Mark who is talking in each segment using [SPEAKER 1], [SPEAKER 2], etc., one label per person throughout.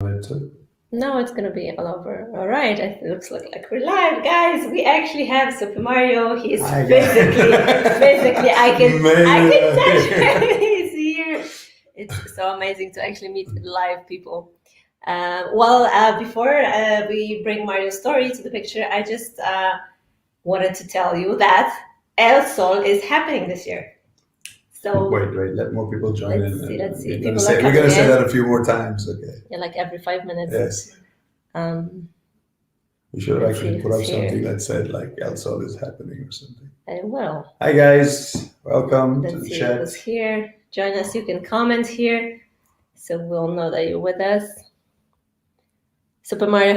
[SPEAKER 1] No, it's gonna be all over. All right, it looks like we're live, guys. We actually have Supermario. He's physically, I can touch him. He's here. It's so amazing to actually meet live people. Before we bring Mario's story to the picture, I just wanted to tell you that El Sol is happening this year. So
[SPEAKER 2] wait, let more people join in.
[SPEAKER 1] Let's see.
[SPEAKER 2] We're gonna say that a few more times, okay?
[SPEAKER 1] Yeah, like every 5 minutes.
[SPEAKER 2] Yes. We should have actually put up something that said like El Sol is happening or something.
[SPEAKER 1] I will.
[SPEAKER 2] Hi guys, welcome to the chat.
[SPEAKER 1] Who's here? Join us. You can comment here, so we'll know that you're with us. Supermario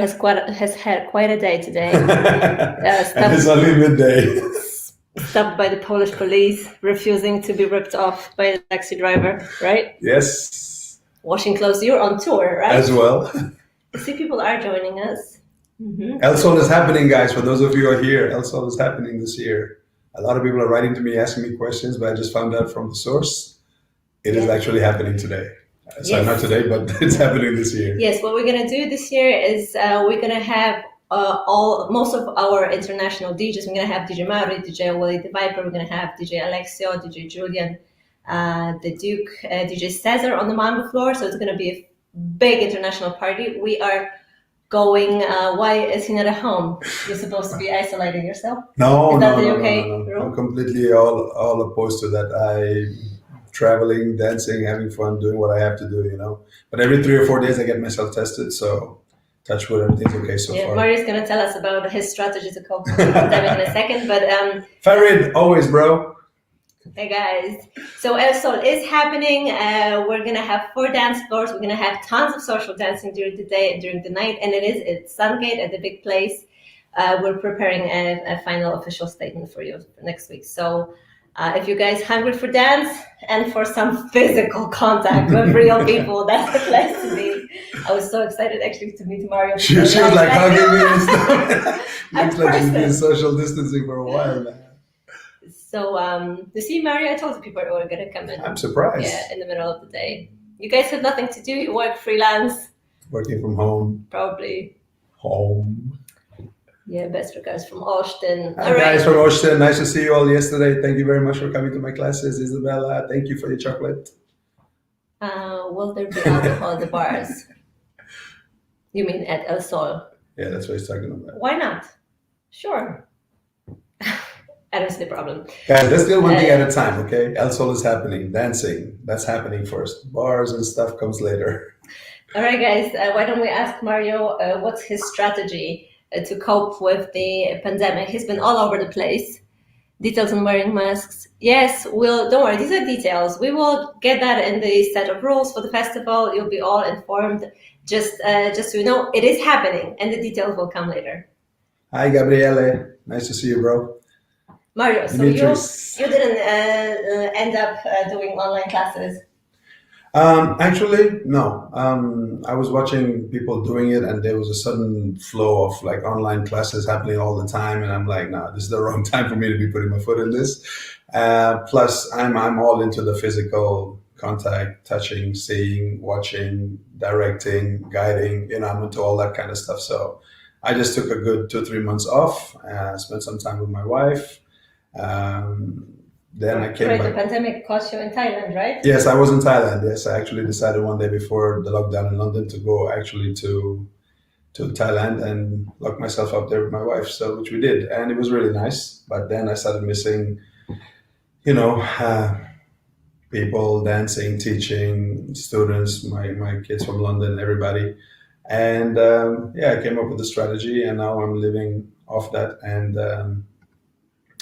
[SPEAKER 1] has had quite a day today.
[SPEAKER 2] And it's only midday.
[SPEAKER 1] Stopped by the Polish police, refusing to be ripped off by a taxi driver, right?
[SPEAKER 2] Yes.
[SPEAKER 1] Washing clothes. You're on tour, right?
[SPEAKER 2] As well.
[SPEAKER 1] I see people are joining us.
[SPEAKER 2] El Sol is happening, guys. For those of you who are here, El Sol is happening this year. A lot of people are writing to me, asking me questions, but I just found out from the source, it is actually happening today. So not today, but it's happening this year.
[SPEAKER 1] Yes, what we're gonna do this year is we're gonna have most of our international DJs. We're gonna have DJ Mauri, DJ Wally the Viper. We're gonna have DJ Alexio, DJ Julian, the Duke, DJ Cesar on the Mambo floor. So it's gonna be a big international party. We are going. Why is he not at home? You're supposed to be isolating yourself.
[SPEAKER 2] No.
[SPEAKER 1] No.
[SPEAKER 2] I'm completely all opposed to that. I'm traveling, dancing, having fun, doing what I have to do, you know. But every 3 or 4 days I get myself tested, so touch wood, everything's okay so far.
[SPEAKER 1] Mario's gonna tell us about his strategy to cope with the pandemic in a second, but
[SPEAKER 2] Farid, always, bro.
[SPEAKER 1] Hey guys, so El Sol is happening. We're gonna have 4 dance floors. We're gonna have tons of social dancing during the day and during the night, and it's Sungate at the big place. We're preparing a final official statement for you for next week. So if you guys hungry for dance and for some physical contact with real people, that's the place to be. I was so excited actually to meet Mario.
[SPEAKER 2] She was like hugging me and stuff. Looks like she's been social distancing for a while now.
[SPEAKER 1] So you see, Mario, I told the people who were gonna come in.
[SPEAKER 2] I'm surprised.
[SPEAKER 1] Yeah, in the middle of the day. You guys have nothing to do. You work freelance.
[SPEAKER 2] Working from home.
[SPEAKER 1] Probably.
[SPEAKER 2] Home.
[SPEAKER 1] Yeah, best regards from Austin.
[SPEAKER 2] Hi guys from Austin. Nice to see you all yesterday. Thank you very much for coming to my classes. Isabella, thank you for your chocolate.
[SPEAKER 1] Will there be alcohol at the bars? You mean at El Sol?
[SPEAKER 2] Yeah, that's what he's talking about.
[SPEAKER 1] Why not? Sure. I don't see the problem.
[SPEAKER 2] Guys, let's do one thing at a time, okay? El Sol is happening. Dancing, that's happening first. Bars and stuff comes later.
[SPEAKER 1] All right, guys. Why don't we ask Mario what's his strategy to cope with the pandemic? He's been all over the place. Details on wearing masks. Yes, don't worry, these are details. We will get that in the set of rules for the festival. You'll be all informed. Just so you know, it is happening and the details will come later.
[SPEAKER 2] Hi, Gabriele. Nice to see you, bro.
[SPEAKER 1] Mario, so you didn't end up doing online classes?
[SPEAKER 2] Actually, no. I was watching people doing it and there was a sudden flow of like online classes happening all the time. And I'm like, no, this is the wrong time for me to be putting my foot in this. Plus, I'm all into the physical contact, touching, seeing, watching, directing, guiding, you know, I'm into all that kind of stuff. So I just took a good 2-3 months off, spent some time with my wife. Then I came back.
[SPEAKER 1] The pandemic caught you in Thailand, right?
[SPEAKER 2] Yes, I was in Thailand. Yes, I actually decided one day before the lockdown in London to go actually to Thailand and lock myself up there with my wife. So which we did, and it was really nice. But then I started missing, you know, people dancing, teaching, students, my kids from London, everybody. And I came up with a strategy, and now I'm living off that, and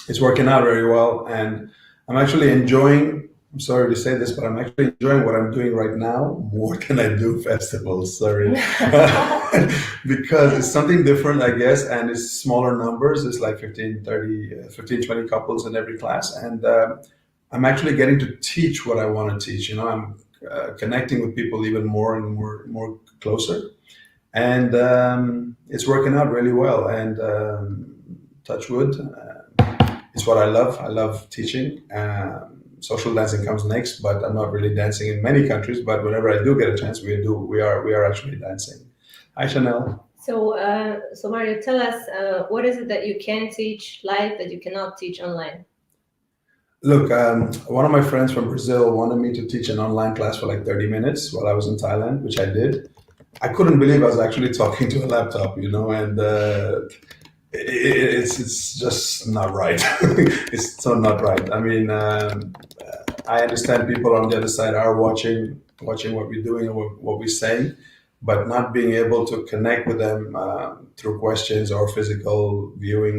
[SPEAKER 2] it's working out very well. And I'm actually enjoying, I'm sorry to say this, but I'm actually enjoying what I'm doing right now more than I do festivals, sorry. Because it's something different, I guess, and it's smaller numbers. It's like 15, 20 couples in every class. And I'm actually getting to teach what I want to teach. You know, I'm connecting with people even more and more closer. And it's working out really well. And touch wood, it's what I love. I love teaching. social dancing comes next, but I'm not really dancing in many countries. But whenever I do get a chance, we are actually dancing. Hi, Chanel.
[SPEAKER 1] So Mario, tell us what is it that you can teach live that you cannot teach online?
[SPEAKER 2] Look, one of my friends from Brazil wanted me to teach an online class for like 30 minutes while I was in Thailand, which I did. I couldn't believe I was actually talking to a laptop, and it's just not right. It's so not right. I mean, I understand people on the other side are watching what we're doing and what we're saying, but not being able to connect with them through questions or physical viewing.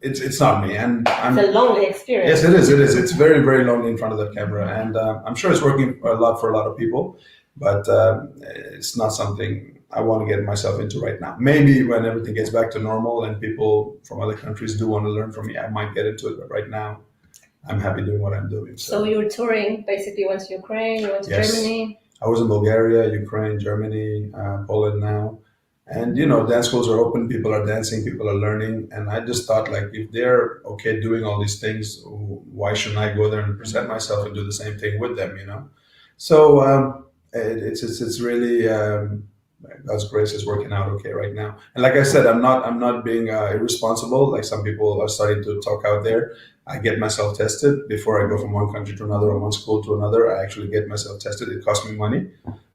[SPEAKER 2] It's not me, and
[SPEAKER 1] It's a lonely experience.
[SPEAKER 2] yes, it is. It is. It's very, very lonely in front of that camera, and I'm sure it's working a lot for a lot of people, but it's not something I want to get myself into right now. Maybe when everything gets back to normal and people from other countries do want to learn from me, I might get into it. But right now, I'm happy doing what I'm doing.
[SPEAKER 1] So you're touring. Basically, you went to Ukraine, you went to
[SPEAKER 2] Yes.
[SPEAKER 1] Germany.
[SPEAKER 2] I was in Bulgaria, Ukraine, Germany, Poland now. And dance schools are open, people are dancing, people are learning. And I just thought, like, if they're okay doing all these things, why shouldn't I go there and present myself and do the same thing with them? So it's really God's grace is working out okay right now. And like I said, I'm not being irresponsible. Like some people are starting to talk out there. I get myself tested before I go from one country to another or one school to another. I actually get myself tested. It costs me money.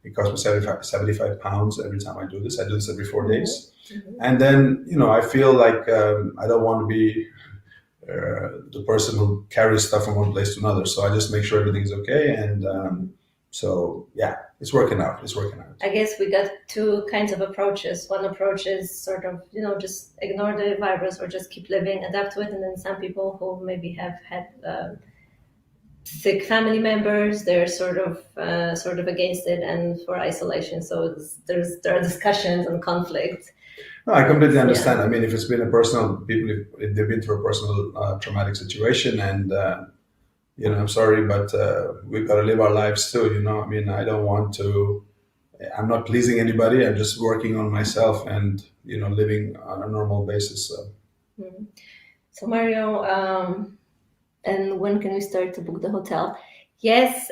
[SPEAKER 2] It costs me 75 pounds every time I do this. I do this every 4 days.
[SPEAKER 1] Mm-hmm.
[SPEAKER 2] And then, I feel like I don't want to be the person who carries stuff from one place to another. So I just make sure everything's okay. And so, yeah, it's working out. It's working out.
[SPEAKER 1] I guess we got two kinds of approaches. One approach is sort of, just ignore the virus or just keep living, adapt to it. And then some people who maybe have had sick family members, they're sort of against it and for isolation. So there are discussions and conflicts.
[SPEAKER 2] No, I completely understand. Yeah. I mean, if it's been if they've been through a personal traumatic situation, and I'm sorry, but we've got to live our lives too. I mean, I'm not pleasing anybody. I'm just working on myself and living on a normal basis. So,
[SPEAKER 1] So Mario, and when can we start to book the hotel? Yes,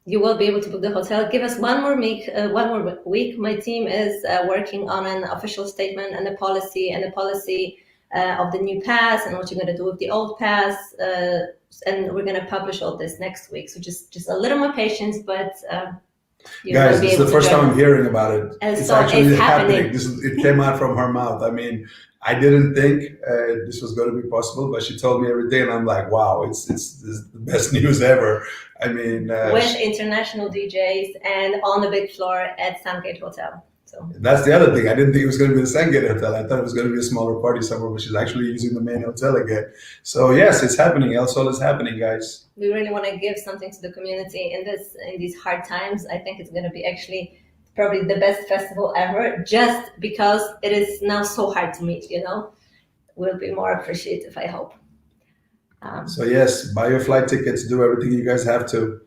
[SPEAKER 1] you will be able to book the hotel. Give us one more week. My team is working on an official statement and a policy of the new pass and what you're going to do with the old pass. And we're going to publish all this next week. So just a little more patience, but
[SPEAKER 2] guys, this is the first time I'm hearing about it.
[SPEAKER 1] And
[SPEAKER 2] it's
[SPEAKER 1] so
[SPEAKER 2] actually
[SPEAKER 1] it's happening.
[SPEAKER 2] It came out from her mouth. I mean, I didn't think this was going to be possible, but she told me every day, and I'm like, wow, it's the best news ever. I mean,
[SPEAKER 1] with international DJs and on the big floor at Sandgate Hotel. So
[SPEAKER 2] that's the other thing. I didn't think it was going to be the Sandgate Hotel. I thought it was going to be a smaller party somewhere, but she's actually using the main hotel again. So yes, it's happening. El Sol is happening, guys.
[SPEAKER 1] We really want to give something to the community in these hard times. I think it's going to be actually probably the best festival ever, just because it is now so hard to meet. We'll be more appreciative, I hope.
[SPEAKER 2] So yes, buy your flight tickets, do everything you guys have to.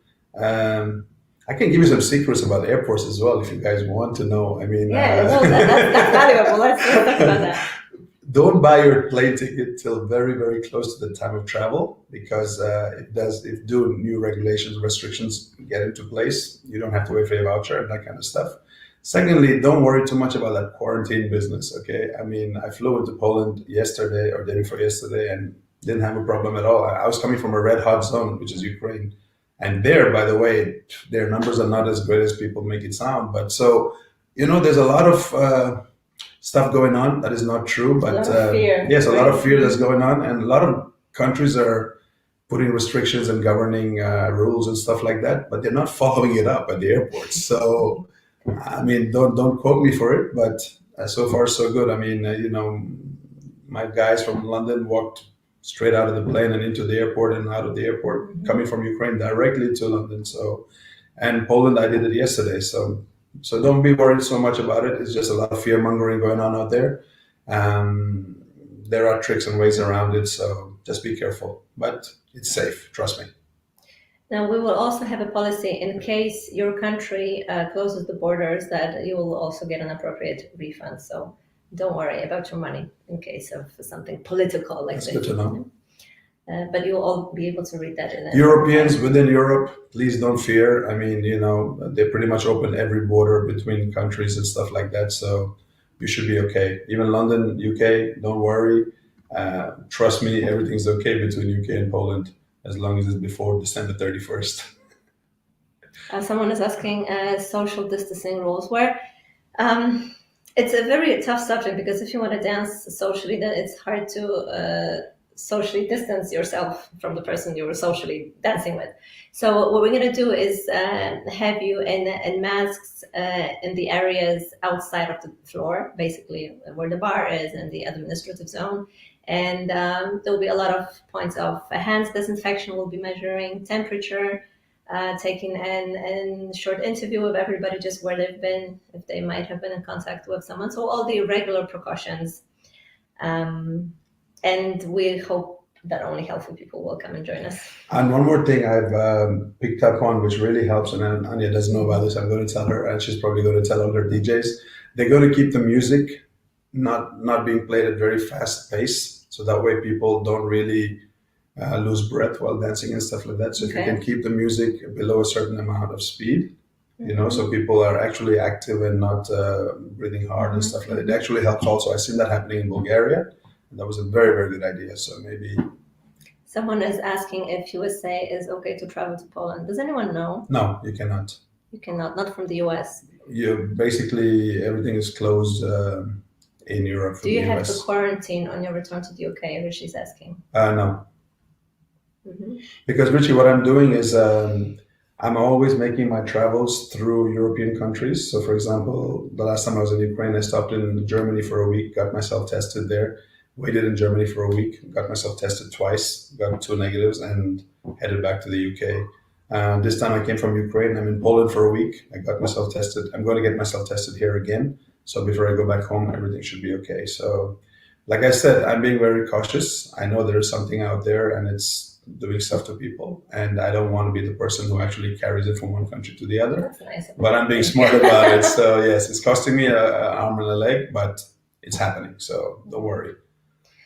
[SPEAKER 2] I can give you some secrets about airports as well if you guys want to know. I mean,
[SPEAKER 1] that's valuable. Let's talk about that.
[SPEAKER 2] Don't buy your plane ticket till very, very close to the time of travel, because if new regulations, restrictions get into place, you don't have to wait for your voucher and that kind of stuff. Secondly, don't worry too much about that quarantine business, okay? I mean, I flew into Poland yesterday or day before yesterday and didn't have a problem at all. I was coming from a red hot zone, which is Ukraine. And there, by the way, their numbers are not as great as people make it sound. But so, there's a lot of stuff going on that is not true. But yes, a lot of fear that's going on. And a lot of countries are putting restrictions and governing rules and stuff like that, but they're not following it up at the airports. So, I mean, don't quote me for it, but so far so good. I mean, my guys from London walked straight out of the plane and into the airport and out of the airport, coming from Ukraine directly to London. So, and Poland, I did it yesterday. So don't be worried so much about it. It's just a lot of fear mongering going on out there. There are tricks and ways around it. So just be careful, but it's safe. Trust me.
[SPEAKER 1] Now, we will also have a policy in case your country closes the borders that you will also get an appropriate refund. So don't worry about your money in case of something political like this.
[SPEAKER 2] That's good to know.
[SPEAKER 1] But you'll all be able to read that in a
[SPEAKER 2] Europeans within Europe, please don't fear. I mean, they pretty much open every border between countries and stuff like that. So you should be okay. Even London, UK, don't worry. Trust me, everything's okay between UK and Poland as long as it's before December 31st.
[SPEAKER 1] Someone is asking social distancing rules, where it's a very tough subject, because if you want to dance socially, then it's hard to socially distance yourself from the person you were socially dancing with. So what we're going to do is have you in masks in the areas outside of the floor, basically where the bar is and the administrative zone. And there'll be a lot of points of hands disinfection. We'll be measuring temperature, taking an short interview of everybody, just where they've been, if they might have been in contact with someone. So all the regular precautions. And we hope that only healthy people will come and join us.
[SPEAKER 2] And one more thing I've picked up on, which really helps, and Anya doesn't know about this, I'm going to tell her, and she's probably going to tell all her DJs. They're going to keep the music not being played at very fast pace, so that way people don't really lose breath while dancing and stuff like that. So if you can keep the music below a certain amount of speed, so people are actually active and not breathing hard and stuff like that. It actually helps also. I've seen that happening in Bulgaria. That was a very, very good idea. So maybe.
[SPEAKER 1] Someone is asking if USA is okay to travel to Poland. Does anyone know?
[SPEAKER 2] No, you cannot.
[SPEAKER 1] You cannot, not from the US.
[SPEAKER 2] Basically, everything is closed in Europe.
[SPEAKER 1] Do you have to quarantine on your return to the UK, Rishi's asking?
[SPEAKER 2] No. Because Richie, what I'm doing is I'm always making my travels through European countries. So for example, the last time I was in Ukraine, I stopped in Germany for a week, got myself tested there. Waited in Germany for a week, got myself tested twice, got 2 negatives, and headed back to the UK. This time I came from Ukraine. I'm in Poland for a week. I got myself tested. I'm going to get myself tested here again. So before I go back home, everything should be okay. So like I said, I'm being very cautious. I know there is something out there and it's doing stuff to people. And I don't want to be the person who actually carries it from one country to the other.
[SPEAKER 1] That's nice.
[SPEAKER 2] But I'm being smart about it. So yes, it's costing me an arm and a leg, but it's happening. So don't worry.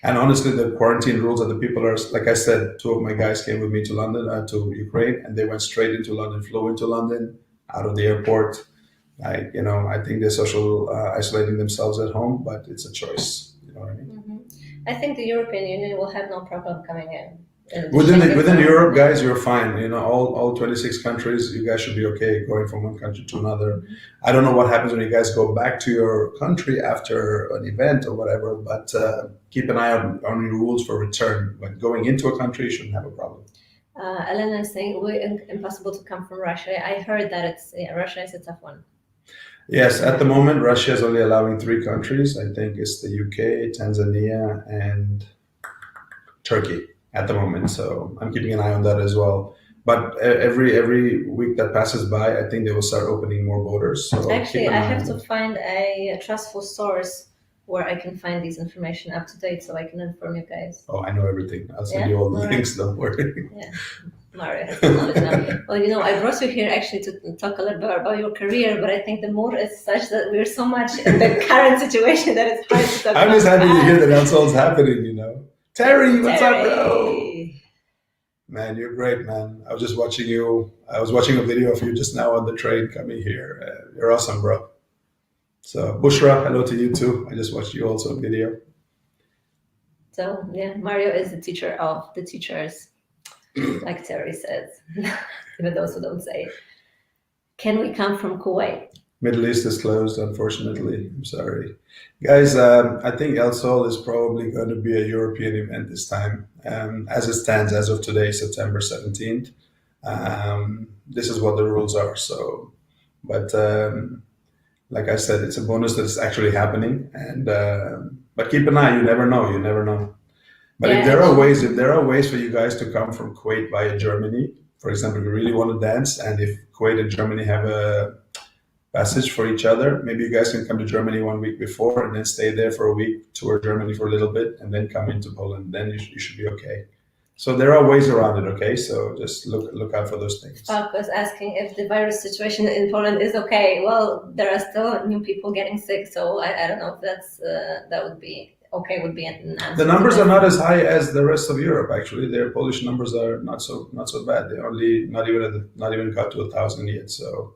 [SPEAKER 2] And honestly, the quarantine rules that the people are, like I said, 2 of my guys came with me to London, to Ukraine, and they went straight into London, flew into London, out of the airport. I think they're social isolating themselves at home, but it's a choice. You know what I mean?
[SPEAKER 1] I think the European Union will have no problem coming in.
[SPEAKER 2] Within Europe, guys, you're fine. All 26 countries, you guys should be okay going from one country to another. I don't know what happens when you guys go back to your country after an event or whatever, but keep an eye on your rules for return. But going into a country, you shouldn't have a problem.
[SPEAKER 1] Elena is saying we're impossible to come from Russia. I heard that Russia is a tough one.
[SPEAKER 2] Yes, at the moment, Russia is only allowing 3 countries. I think it's the UK, Tanzania, and Turkey. At the moment, so I'm keeping an eye on that as well. But every week that passes by, I think they will start opening more borders. So
[SPEAKER 1] actually, I have to find a trustful source where I can find these information up to date, so I can inform you guys.
[SPEAKER 2] Oh, I know everything. I'll send you all the links. Don't worry.
[SPEAKER 1] Yeah, Mario has the knowledge now. Well, I brought you here actually to talk a little bit about your career, but I think the mood is such that we're so much in the current situation that it's hard to talk about.
[SPEAKER 2] I'm just happy to hear that that's what's happening. Terry, what's up, bro? Man, you're great, man. I was just watching you. I was watching a video of you just now on the train coming here. You're awesome, bro. So, Bushra, hello to you too. I just watched you also on video.
[SPEAKER 1] So, yeah, Mario is the teacher of the teachers, like Terry says, even those who don't say it. Can we come from Kuwait?
[SPEAKER 2] Middle East is closed, unfortunately. I'm sorry. Guys, I think El Sol is probably going to be a European event this time. As it stands, as of today, September 17th. This is what the rules are. So, but like I said, it's a bonus that it's actually happening. And but keep an eye. You never know. You never know. But if there are ways for you guys to come from Kuwait via Germany, for example, if you really want to dance, and if Kuwait and Germany have a passage for each other, maybe you guys can come to Germany 1 week before and then stay there for a week, tour Germany for a little bit, and then come into Poland. Then you should be okay. So there are ways around it, okay? So just look out for those things.
[SPEAKER 1] Falk was asking if the virus situation in Poland is okay. Well, there are still new people getting sick, so I don't know if that would be okay would be an answer
[SPEAKER 2] The
[SPEAKER 1] to
[SPEAKER 2] numbers are
[SPEAKER 1] this.
[SPEAKER 2] not as high as the rest of Europe. Actually, their Polish numbers are not so bad. They only not even got to 1,000 yet. So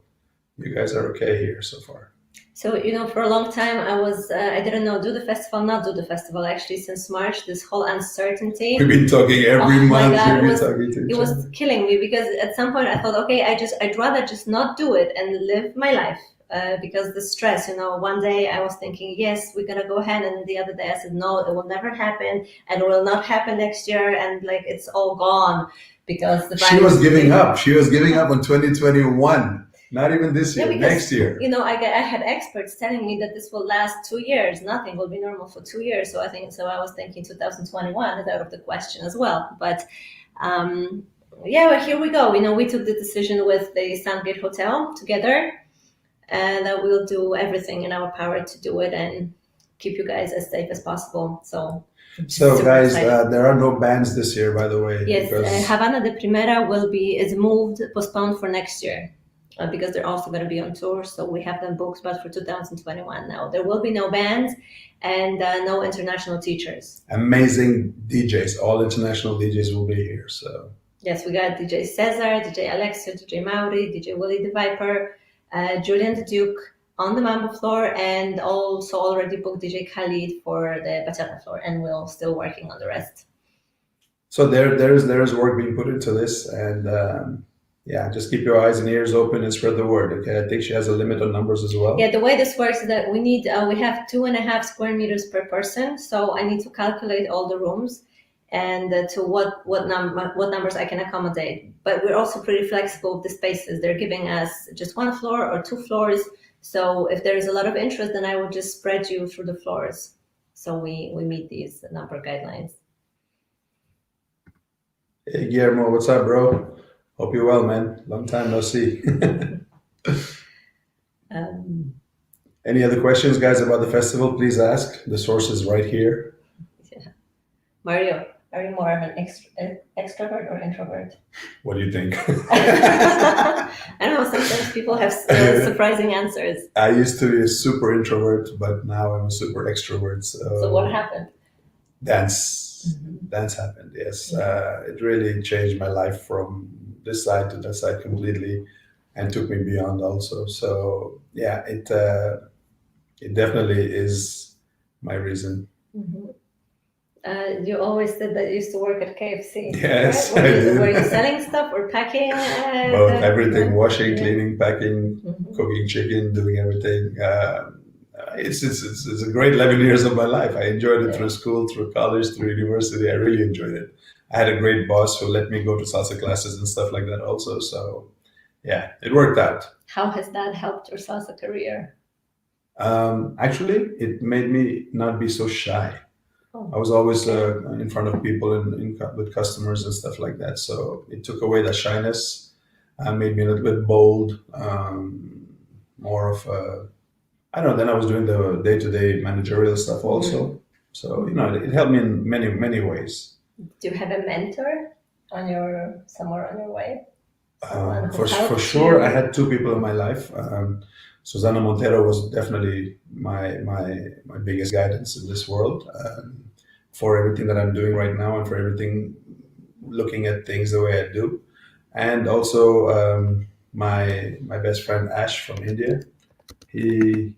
[SPEAKER 2] you guys are okay here so far.
[SPEAKER 1] So, for a long time, I didn't know, do the festival, not do the festival. Actually, since March, this whole uncertainty.
[SPEAKER 2] We've been talking every
[SPEAKER 1] Oh my
[SPEAKER 2] month.
[SPEAKER 1] God,
[SPEAKER 2] We've been talking to
[SPEAKER 1] it
[SPEAKER 2] each
[SPEAKER 1] was
[SPEAKER 2] other.
[SPEAKER 1] killing me because at some point I thought, okay, I'd rather just not do it and live my life. Because the stress, one day I was thinking, yes, we're gonna go ahead, and the other day I said, no, it will never happen, and it will not happen next year, and like it's all gone because the
[SPEAKER 2] She
[SPEAKER 1] virus
[SPEAKER 2] was
[SPEAKER 1] is
[SPEAKER 2] giving
[SPEAKER 1] bigger.
[SPEAKER 2] up. She was giving up on 2021. Not even this
[SPEAKER 1] Yeah,
[SPEAKER 2] year.
[SPEAKER 1] because
[SPEAKER 2] Next year.
[SPEAKER 1] I had experts telling me that this will last 2 years. Nothing will be normal for 2 years. So I was thinking 2021 is out of the question as well. But yeah, well, here we go. We took the decision with the Sandgate Hotel together, and we'll do everything in our power to do it and keep you guys as safe as possible. So
[SPEAKER 2] So,
[SPEAKER 1] super
[SPEAKER 2] guys,
[SPEAKER 1] excited.
[SPEAKER 2] there are no bands this year, by the way,
[SPEAKER 1] Yes,
[SPEAKER 2] because
[SPEAKER 1] Havana de Primera is moved, postponed for next year. Because they're also going to be on tour, so we have them booked, but for 2021 now. There will be no bands and no international teachers.
[SPEAKER 2] amazing DJs, all international DJs will be here. So
[SPEAKER 1] Yes, we got DJ Cesar, DJ Alexio, DJ Mauri, DJ Willie the Viper, Julian the Duke on the Mambo floor, and also already booked DJ Khalid for the Bachata floor, and we're still working on the rest.
[SPEAKER 2] there is work being put into this, and yeah, just keep your eyes and ears open and spread the word. Okay, I think she has a limit on numbers as well.
[SPEAKER 1] Yeah, the way this works is that we have 2.5 square meters per person, so I need to calculate all the rooms and to what numbers I can accommodate. But we're also pretty flexible with the spaces. They're giving us just one floor or 2 floors. So if there is a lot of interest, then I will just spread you through the floors. So we meet these number guidelines.
[SPEAKER 2] Hey, Guillermo, what's up, bro? Hope you're well, man. Long time no see.
[SPEAKER 1] Um,
[SPEAKER 2] Any other questions, guys, about the festival? Please ask. The source is right here.
[SPEAKER 1] yeah. Mario, are you more of an extrovert or introvert?
[SPEAKER 2] What do you think?
[SPEAKER 1] I don't know, sometimes people have surprising answers.
[SPEAKER 2] I used to be a super introvert, but now I'm a super extrovert.
[SPEAKER 1] So what happened?
[SPEAKER 2] Dance happened. Yes, it really changed my life from this side to that side completely, and took me beyond also. So yeah, it definitely is my reason.
[SPEAKER 1] Mhm. You always said that you used to work at KFC.
[SPEAKER 2] Yes,
[SPEAKER 1] right?
[SPEAKER 2] I did.
[SPEAKER 1] Were you selling stuff or packing?
[SPEAKER 2] Both, everything: washing,
[SPEAKER 1] Yeah.
[SPEAKER 2] cleaning, packing,
[SPEAKER 1] Mhm.
[SPEAKER 2] cooking chicken, doing everything. It's a great 11 years of my life. I enjoyed it
[SPEAKER 1] Yeah.
[SPEAKER 2] through school, through college, through university. I really enjoyed it. I had a great boss who let me go to salsa classes and stuff like that also. So yeah, it worked out.
[SPEAKER 1] How has that helped your salsa career?
[SPEAKER 2] Actually, it made me not be so shy. I
[SPEAKER 1] Oh,
[SPEAKER 2] was always in front of people and with customers and stuff like that. So it took away that shyness, made me a little bit bold, more of a, I don't know. Then I was doing the day-to-day managerial stuff also. So it helped me in many many ways.
[SPEAKER 1] do you have a mentor somewhere on your way? Someone who
[SPEAKER 2] For
[SPEAKER 1] helped
[SPEAKER 2] sure,
[SPEAKER 1] you?
[SPEAKER 2] I had two people in my life. Susana Montero was definitely my biggest guidance in this world, for everything that I'm doing right now and for everything, looking at things the way I do, and also my best friend Ash from India. He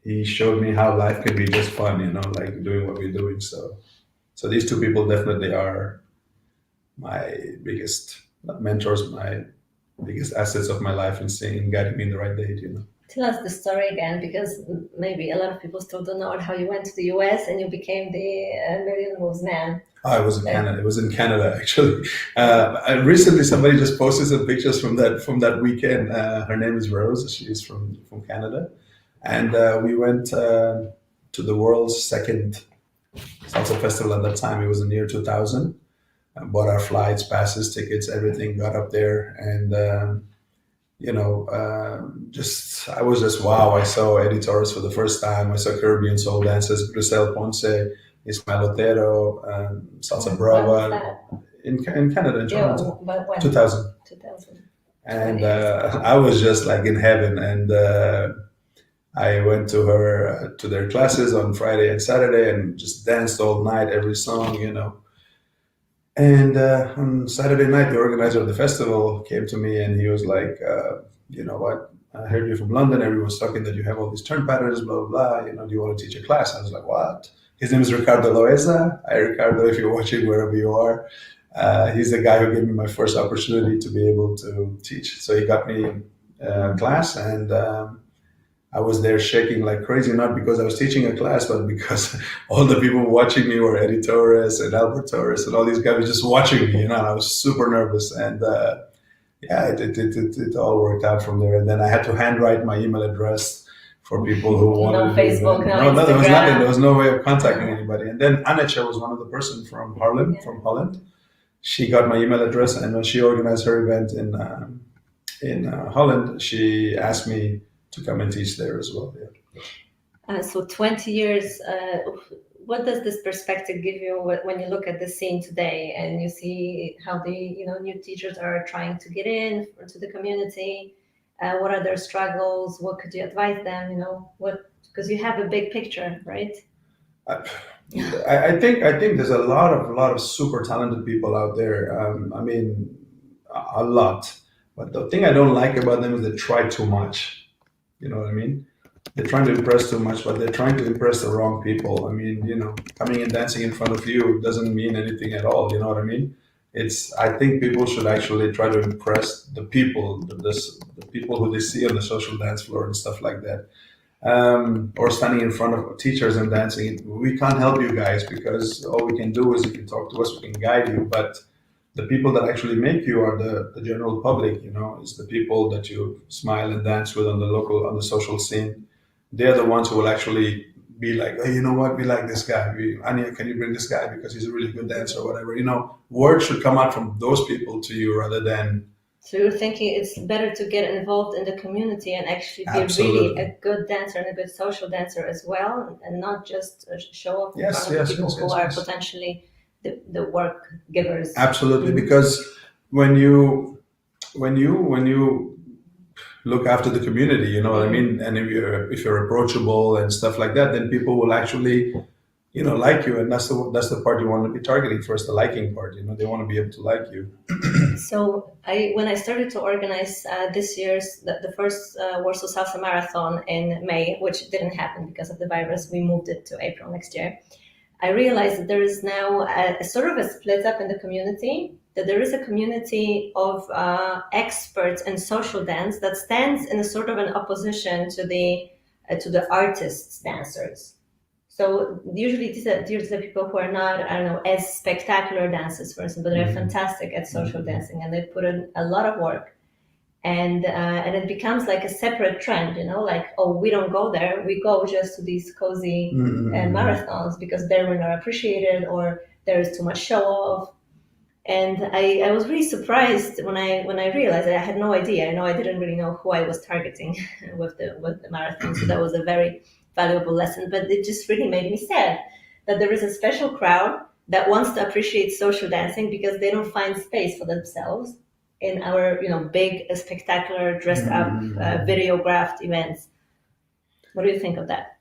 [SPEAKER 2] he showed me how life can be just fun, like doing what we're doing. So these two people definitely are my biggest, not mentors, my biggest assets of my life in seeing, guiding me in the right date.
[SPEAKER 1] Tell us the story again, because maybe a lot of people still don't know how you went to the US and you became the Million Moves man.
[SPEAKER 2] Oh, it was in Canada. It was in Canada, actually. Recently, somebody just posted some pictures from that weekend. Her name is Rose. She's from Canada, and we went to the world's second salsa festival at that time. It was in the year 2000. Bought our flights, passes, tickets, everything. Got up there, and just I was just wow. I saw Eddie Torres for the first time. I saw Caribbean soul dancers, Grisel Ponce, Ismael Otero, Salsa
[SPEAKER 1] When was
[SPEAKER 2] Brava
[SPEAKER 1] that?
[SPEAKER 2] in Canada, in
[SPEAKER 1] Yeah,
[SPEAKER 2] Toronto,
[SPEAKER 1] but when?
[SPEAKER 2] 2000.
[SPEAKER 1] 2000.
[SPEAKER 2] And
[SPEAKER 1] 20 years ago.
[SPEAKER 2] I was just like in heaven. And I went to her to their classes on Friday and Saturday and just danced all night, every song, you know. And on Saturday night, the organizer of the festival came to me and he was like, you know what? I heard you from London. Everyone's talking that you have all these turn patterns, blah, blah, blah. You know, do you want to teach a class? I was like, what? His name is Ricardo Loeza. Hi, Ricardo, if you're watching wherever you are. He's the guy who gave me my first opportunity to be able to teach. So he got me class, and I was there shaking like crazy, not because I was teaching a class, but because all the people watching me were Eddie Torres and Albert Torres and all these guys were just watching me, you know, and I was super nervous. And yeah, it all worked out from there. And then I had to handwrite my email address for people who wanted
[SPEAKER 1] No
[SPEAKER 2] to do
[SPEAKER 1] Facebook,
[SPEAKER 2] that.
[SPEAKER 1] no
[SPEAKER 2] No, there was nothing.
[SPEAKER 1] Instagram.
[SPEAKER 2] There was no way of contacting anybody. And then Annetje was one of the person from Harlem,
[SPEAKER 1] Yeah.
[SPEAKER 2] from Holland. She got my email address, and when she organized her event in Holland, she asked me to come and teach there as well. Yeah.
[SPEAKER 1] So 20 years, what does this perspective give you when you look at the scene today and you see how the new teachers are trying to get in to the community? What are their struggles? What could you advise them? Because you have a big picture, right?
[SPEAKER 2] I, I think there's a lot of super talented people out there. I mean, a lot. But the thing I don't like about them is they try too much. You know what I mean? They're trying to impress too much, but they're trying to impress the wrong people. I mean, coming and dancing in front of you doesn't mean anything at all. You know what I mean? I think people should actually try to impress the people, the people who they see on the social dance floor and stuff like that, or standing in front of teachers and dancing. We can't help you guys because all we can do is you can talk to us, we can guide you, but the people that actually make you are the general public. It's the people that you smile and dance with on the social scene. They're the ones who will actually be like, hey, you know what, we like this guy. Anya, can you bring this guy because he's a really good dancer or whatever. Word should come out from those people to you rather than.
[SPEAKER 1] So you're thinking it's better to get involved in the community and actually be
[SPEAKER 2] Absolutely.
[SPEAKER 1] really a good dancer and a good social dancer as well, and not just show off in
[SPEAKER 2] Yes,
[SPEAKER 1] front of
[SPEAKER 2] yes,
[SPEAKER 1] people
[SPEAKER 2] yes,
[SPEAKER 1] who
[SPEAKER 2] yes,
[SPEAKER 1] are
[SPEAKER 2] yes.
[SPEAKER 1] potentially the work givers.
[SPEAKER 2] Absolutely, because when you look after the community, you know what I mean, and if you're approachable and stuff like that, then people will actually like you, and that's the part you want to be targeting first, the liking part. They want to be able to like you.
[SPEAKER 1] So when I started to organize this year's the first Warsaw Salsa Marathon in May, which didn't happen because of the virus, we moved it to April next year. I realized that there is now a sort of a split up in the community, that there is a community of experts in social dance that stands in a sort of an opposition to the artists dancers. So usually these are people who are not, I don't know, as spectacular dancers, for instance, but they're fantastic at social dancing and they put in a lot of work. And it becomes like a separate trend, like, oh, we don't go there, we go just to these cozy marathons because there we're not appreciated or there is too much show off. And I was really surprised when I realized that I had no idea. I didn't really know who I was targeting with the marathon. So that was a very valuable lesson. But it just really made me sad that there is a special crowd that wants to appreciate social dancing because they don't find space for themselves in our big spectacular dressed up videographed events. What do you think of that?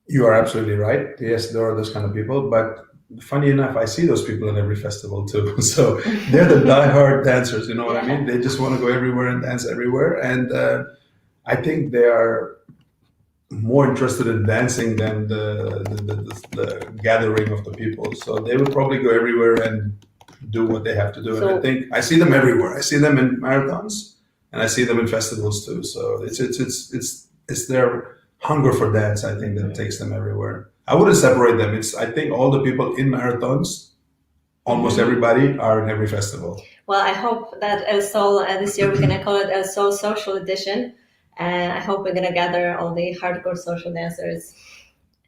[SPEAKER 2] You are absolutely right. Yes, there are those kind of people, but funny enough, I see those people in every festival too. So they're the diehard dancers. You know what I mean? They just want to go everywhere and dance everywhere, and I think they are more interested in dancing than the gathering of the people. So they will probably go everywhere and do what they have to do. And I think I see them everywhere. I see them in marathons, and I see them in festivals too. So it's their hunger for dance, I think, that takes them everywhere. I wouldn't separate them. I think all the people in marathons, almost everybody, are in every festival.
[SPEAKER 1] Well, I hope that El Sol this year we're gonna call it El Sol Social Edition. And I hope we're going to gather all the hardcore social dancers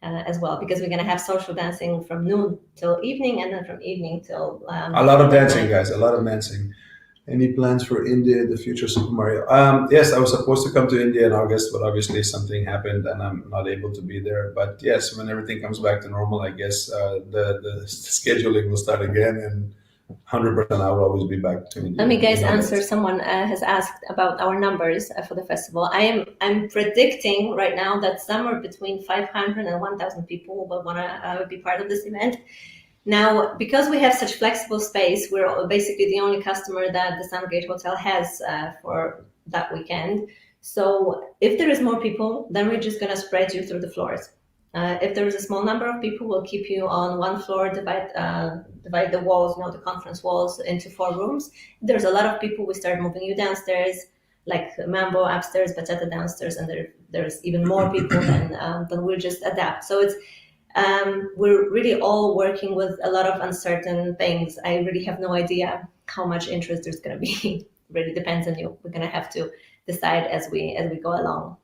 [SPEAKER 1] as well, because we're going to have social dancing from noon till evening and then from evening till...
[SPEAKER 2] a lot of dancing, guys, a lot of dancing. Any plans for India, the future Supermario? Yes, I was supposed to come to India in August, but obviously something happened and I'm not able to be there. But yes, when everything comes back to normal, I guess the scheduling will start again and 100% I will always be back to India.
[SPEAKER 1] Let me guys
[SPEAKER 2] You know
[SPEAKER 1] answer.
[SPEAKER 2] that.
[SPEAKER 1] Someone has asked about our numbers for the festival. I'm predicting right now that somewhere between 500 and 1,000 people will want to be part of this event. Now, because we have such flexible space, we're basically the only customer that the Sungate Hotel has for that weekend. So if there is more people, then we're just going to spread you through the floors. If there is a small number of people, we'll keep you on one floor, divide the walls, the conference walls, into 4 rooms. If there's a lot of people, we start moving you downstairs, like Mambo upstairs, Bachata downstairs, and there's even more people, then we'll just adapt. So it's we're really all working with a lot of uncertain things. I really have no idea how much interest there's going to be. Really depends on you. We're going to have to decide as we go along.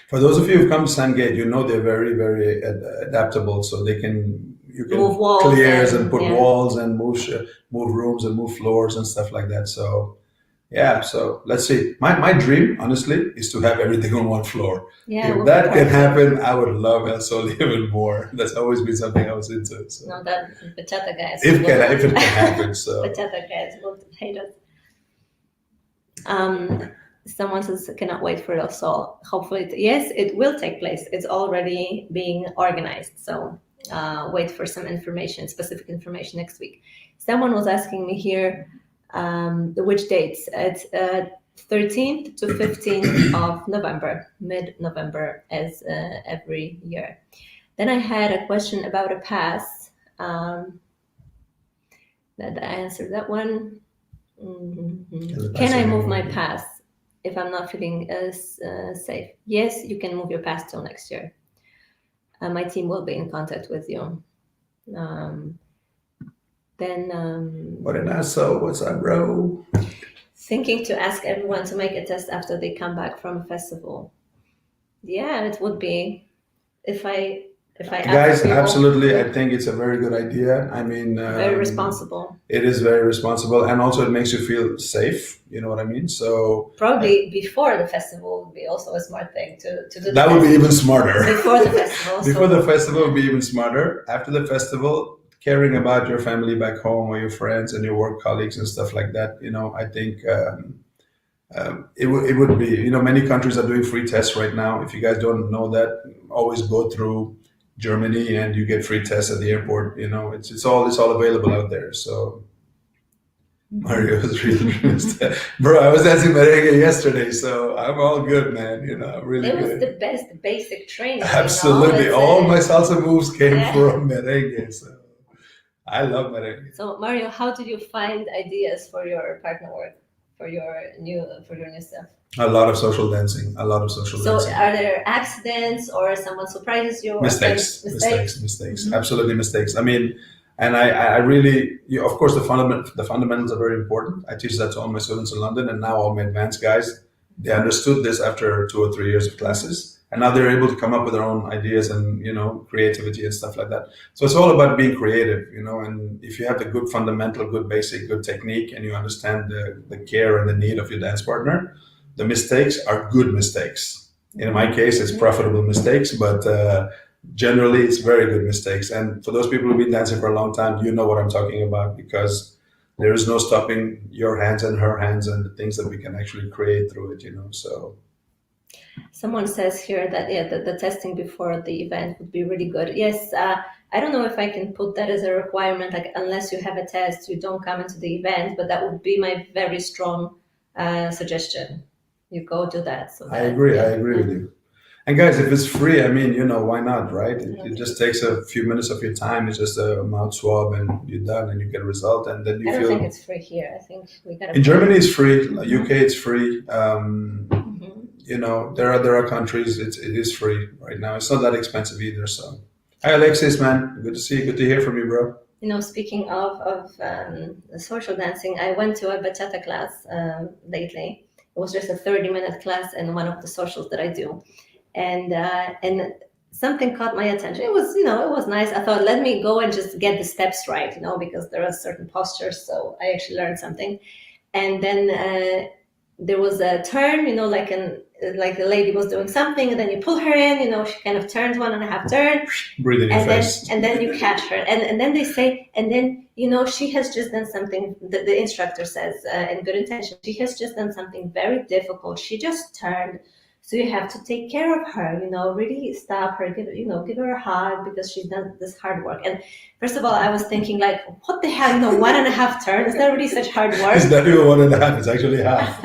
[SPEAKER 2] For those of you who've come to Sandgate, they're very, very adaptable. So you can
[SPEAKER 1] Move walls
[SPEAKER 2] clears and put
[SPEAKER 1] yeah.
[SPEAKER 2] walls and move rooms and move floors and stuff like that. So yeah, so let's see. My dream, honestly, is to have everything on one floor.
[SPEAKER 1] Yeah,
[SPEAKER 2] If that can happen, I would love El Sol even more. That's always been something I was into. So.
[SPEAKER 1] No, that Bachata guys.
[SPEAKER 2] If it can happen, so.
[SPEAKER 1] Bachata guys will hate us. Someone says, cannot wait for El Sol. Hopefully, yes, it will take place. It's already being organized. So wait for some specific information next week. Someone was asking me here, which dates. It's 13th to 15th of November, mid-November, as every year. Then I had a question about a pass. That I answered that one. Mm-hmm. Can I move my pass if I'm not feeling safe? Yes, you can move your pass till next year. My team will be in contact with you.
[SPEAKER 2] What an asshole. What's up, bro?
[SPEAKER 1] Thinking to ask everyone to make a test after they come back from a festival. Yeah, it would be. If I
[SPEAKER 2] guys, people, absolutely, I think it's a very good idea. I mean,
[SPEAKER 1] very responsible.
[SPEAKER 2] It is very responsible, and also it makes you feel safe. You know what I mean? So
[SPEAKER 1] probably before the festival would be also a smart thing to do.
[SPEAKER 2] That would be even smarter.
[SPEAKER 1] Before the festival.
[SPEAKER 2] Before the festival would be even smarter. After the festival, caring about your family back home or your friends and your work colleagues and stuff like that. I think it would be. Many countries are doing free tests right now. If you guys don't know that, always go through Germany and you get free tests at the airport. It's all available out there. So Mario is really bro. I was dancing merengue yesterday, so I'm all good, man. Really good.
[SPEAKER 1] It was the best basic training.
[SPEAKER 2] Absolutely, all my salsa moves came from merengue. So I love merengue.
[SPEAKER 1] So Mario, how did you find ideas for your partner work, for your new stuff?
[SPEAKER 2] A lot of social dancing.
[SPEAKER 1] So are there accidents or someone surprises you?
[SPEAKER 2] Mistakes.
[SPEAKER 1] Mm-hmm.
[SPEAKER 2] Absolutely mistakes. I mean, and I really, of course, the fundamentals are very important. I teach that to all my students in London, and now all my advanced guys, they understood this after 2 or 3 years of classes, and now they're able to come up with their own ideas and creativity and stuff like that. So it's all about being creative, and if you have the good fundamental, good basic, good technique, and you understand the care and the need of your dance partner, the mistakes are good mistakes. In my case, it's profitable mistakes, but generally it's very good mistakes. And for those people who've been dancing for a long time, you know what I'm talking about, because there is no stopping your hands and her hands and the things that we can actually create through it, so.
[SPEAKER 1] Someone says here that the testing before the event would be really good. Yes, I don't know if I can put that as a requirement, like unless you have a test, you don't come into the event, but that would be my very strong suggestion. You go do that. So
[SPEAKER 2] I agree with you. And guys, if it's free, I mean, why not, right? It just takes a few minutes of your time. It's just a mouth swab and you're done and you get a result. And then
[SPEAKER 1] I don't think it's free here. I think we got
[SPEAKER 2] in Germany it's free. UK it's free. There are countries it is free right now. It's not that expensive either. So hi Alexis, man. Good to see you. Good to hear from you, bro.
[SPEAKER 1] Speaking of social dancing, I went to a bachata class lately. It was just a 30-minute class in one of the socials that I do. And something caught my attention. It was nice. I thought, let me go and just get the steps right, because there are certain postures. So I actually learned something. And then there was a turn, like the lady was doing something, and then you pull her in, she kind of turns 1.5 turn,
[SPEAKER 2] Breathe in your
[SPEAKER 1] and then
[SPEAKER 2] face.
[SPEAKER 1] and then you catch her, and then they say, and then she has just done something. The instructor says, in good intention, she has just done something very difficult. She just turned, so you have to take care of her. Really stop her, give her a hug because she's done this hard work. And first of all, I was thinking like, what the hell, 1.5 turn? Is that really such hard work?
[SPEAKER 2] It's not even 1.5. It's actually half.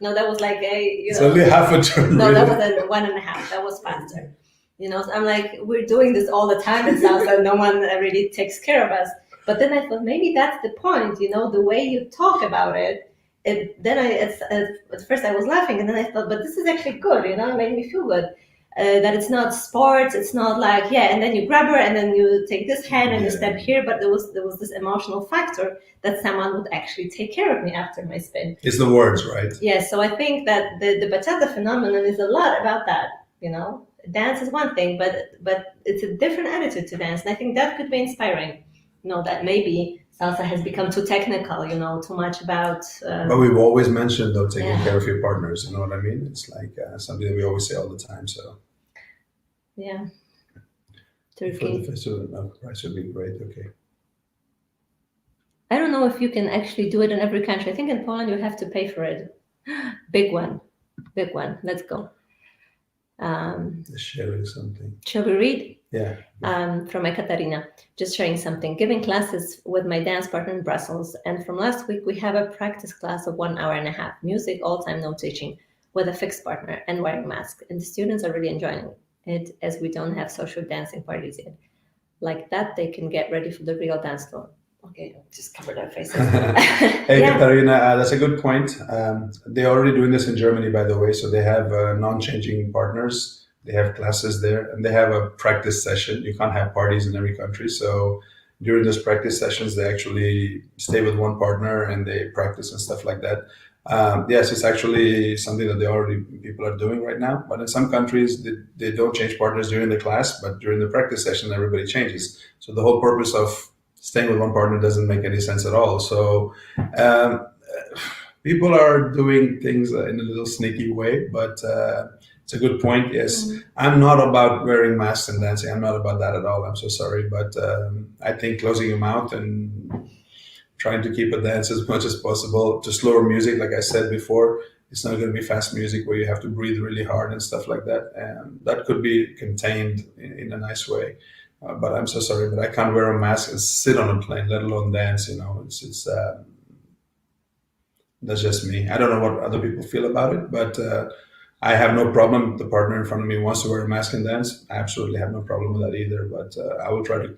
[SPEAKER 1] No, that was like
[SPEAKER 2] It's only half a turn.
[SPEAKER 1] No,
[SPEAKER 2] really.
[SPEAKER 1] that was a 1.5. That was faster. So I'm like, we're doing this all the time. It sounds like no one really takes care of us. But then I thought maybe that's the point. The way you talk about it. At first I was laughing, and then I thought, but this is actually good. It made me feel good. That it's not sports. It's not like, and then you grab her, and then you take this hand and you step here. But there was this emotional factor that someone would actually take care of me after my spin.
[SPEAKER 2] It's the words, right?
[SPEAKER 1] Yes. So I think that the bachata phenomenon is a lot about that. Dance is one thing, but it's a different attitude to dance, and I think that could be inspiring. That maybe salsa has become too technical, too much about.
[SPEAKER 2] But we've always mentioned though taking care of your partners. You know what I mean? It's like something that we always say all the time. So
[SPEAKER 1] yeah,
[SPEAKER 2] for the festival, price would be great. Okay.
[SPEAKER 1] I don't know if you can actually do it in every country. I think in Poland you have to pay for it. Big one. Let's go.
[SPEAKER 2] Sharing something.
[SPEAKER 1] Shall we read?
[SPEAKER 2] Yeah.
[SPEAKER 1] From Ekaterina, just sharing something. Giving classes with my dance partner in Brussels, and from last week we have a practice class of 1 hour and a half, music all time, no teaching, with a fixed partner and wearing masks. And the students are really enjoying it, as we don't have social dancing parties yet. Like that, they can get ready for the real dance floor. Okay, just cover their faces.
[SPEAKER 2] Hey, Katarina, that's a good point. They're already doing this in Germany, by the way. So they have non-changing partners. They have classes there, and they have a practice session. You can't have parties in every country. So during those practice sessions, they actually stay with one partner and they practice and stuff like that. Yes, it's actually something that people are doing right now. But in some countries, they don't change partners during the class, but during the practice session, everybody changes. So the whole purpose of staying with one partner doesn't make any sense at all. So people are doing things in a little sneaky way, but it's a good point. Yes, I'm not about wearing masks and dancing. I'm not about that at all. I'm so sorry, but I think closing your mouth and trying to keep a dance as much as possible to slower music, like I said before, it's not going to be fast music where you have to breathe really hard and stuff like that. And that could be contained in a nice way. But I'm so sorry, but I can't wear a mask and sit on a plane, let alone dance. It's that's just me. I don't know what other people feel about it, but I have no problem if the partner in front of me wants to wear a mask and dance. I absolutely have no problem with that either. But I will try to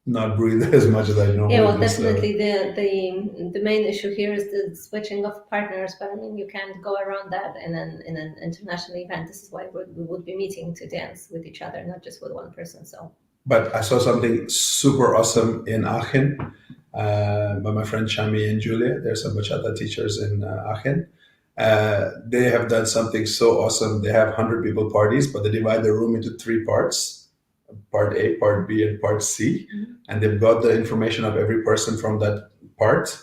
[SPEAKER 2] not breathe as much as I normally do.
[SPEAKER 1] Yeah, well, definitely the main issue here is the switching of partners. But I mean, you can't go around that in an international event. This is why we would be meeting to dance with each other, not just with one person. So.
[SPEAKER 2] But I saw something super awesome in Aachen by my friend Shami and Julia. There's some bachata teachers in Aachen. They have done something so awesome. They have 100 people parties, but they divide the room into 3 parts. Part A, Part B, and Part C, and they've got the information of every person from that part,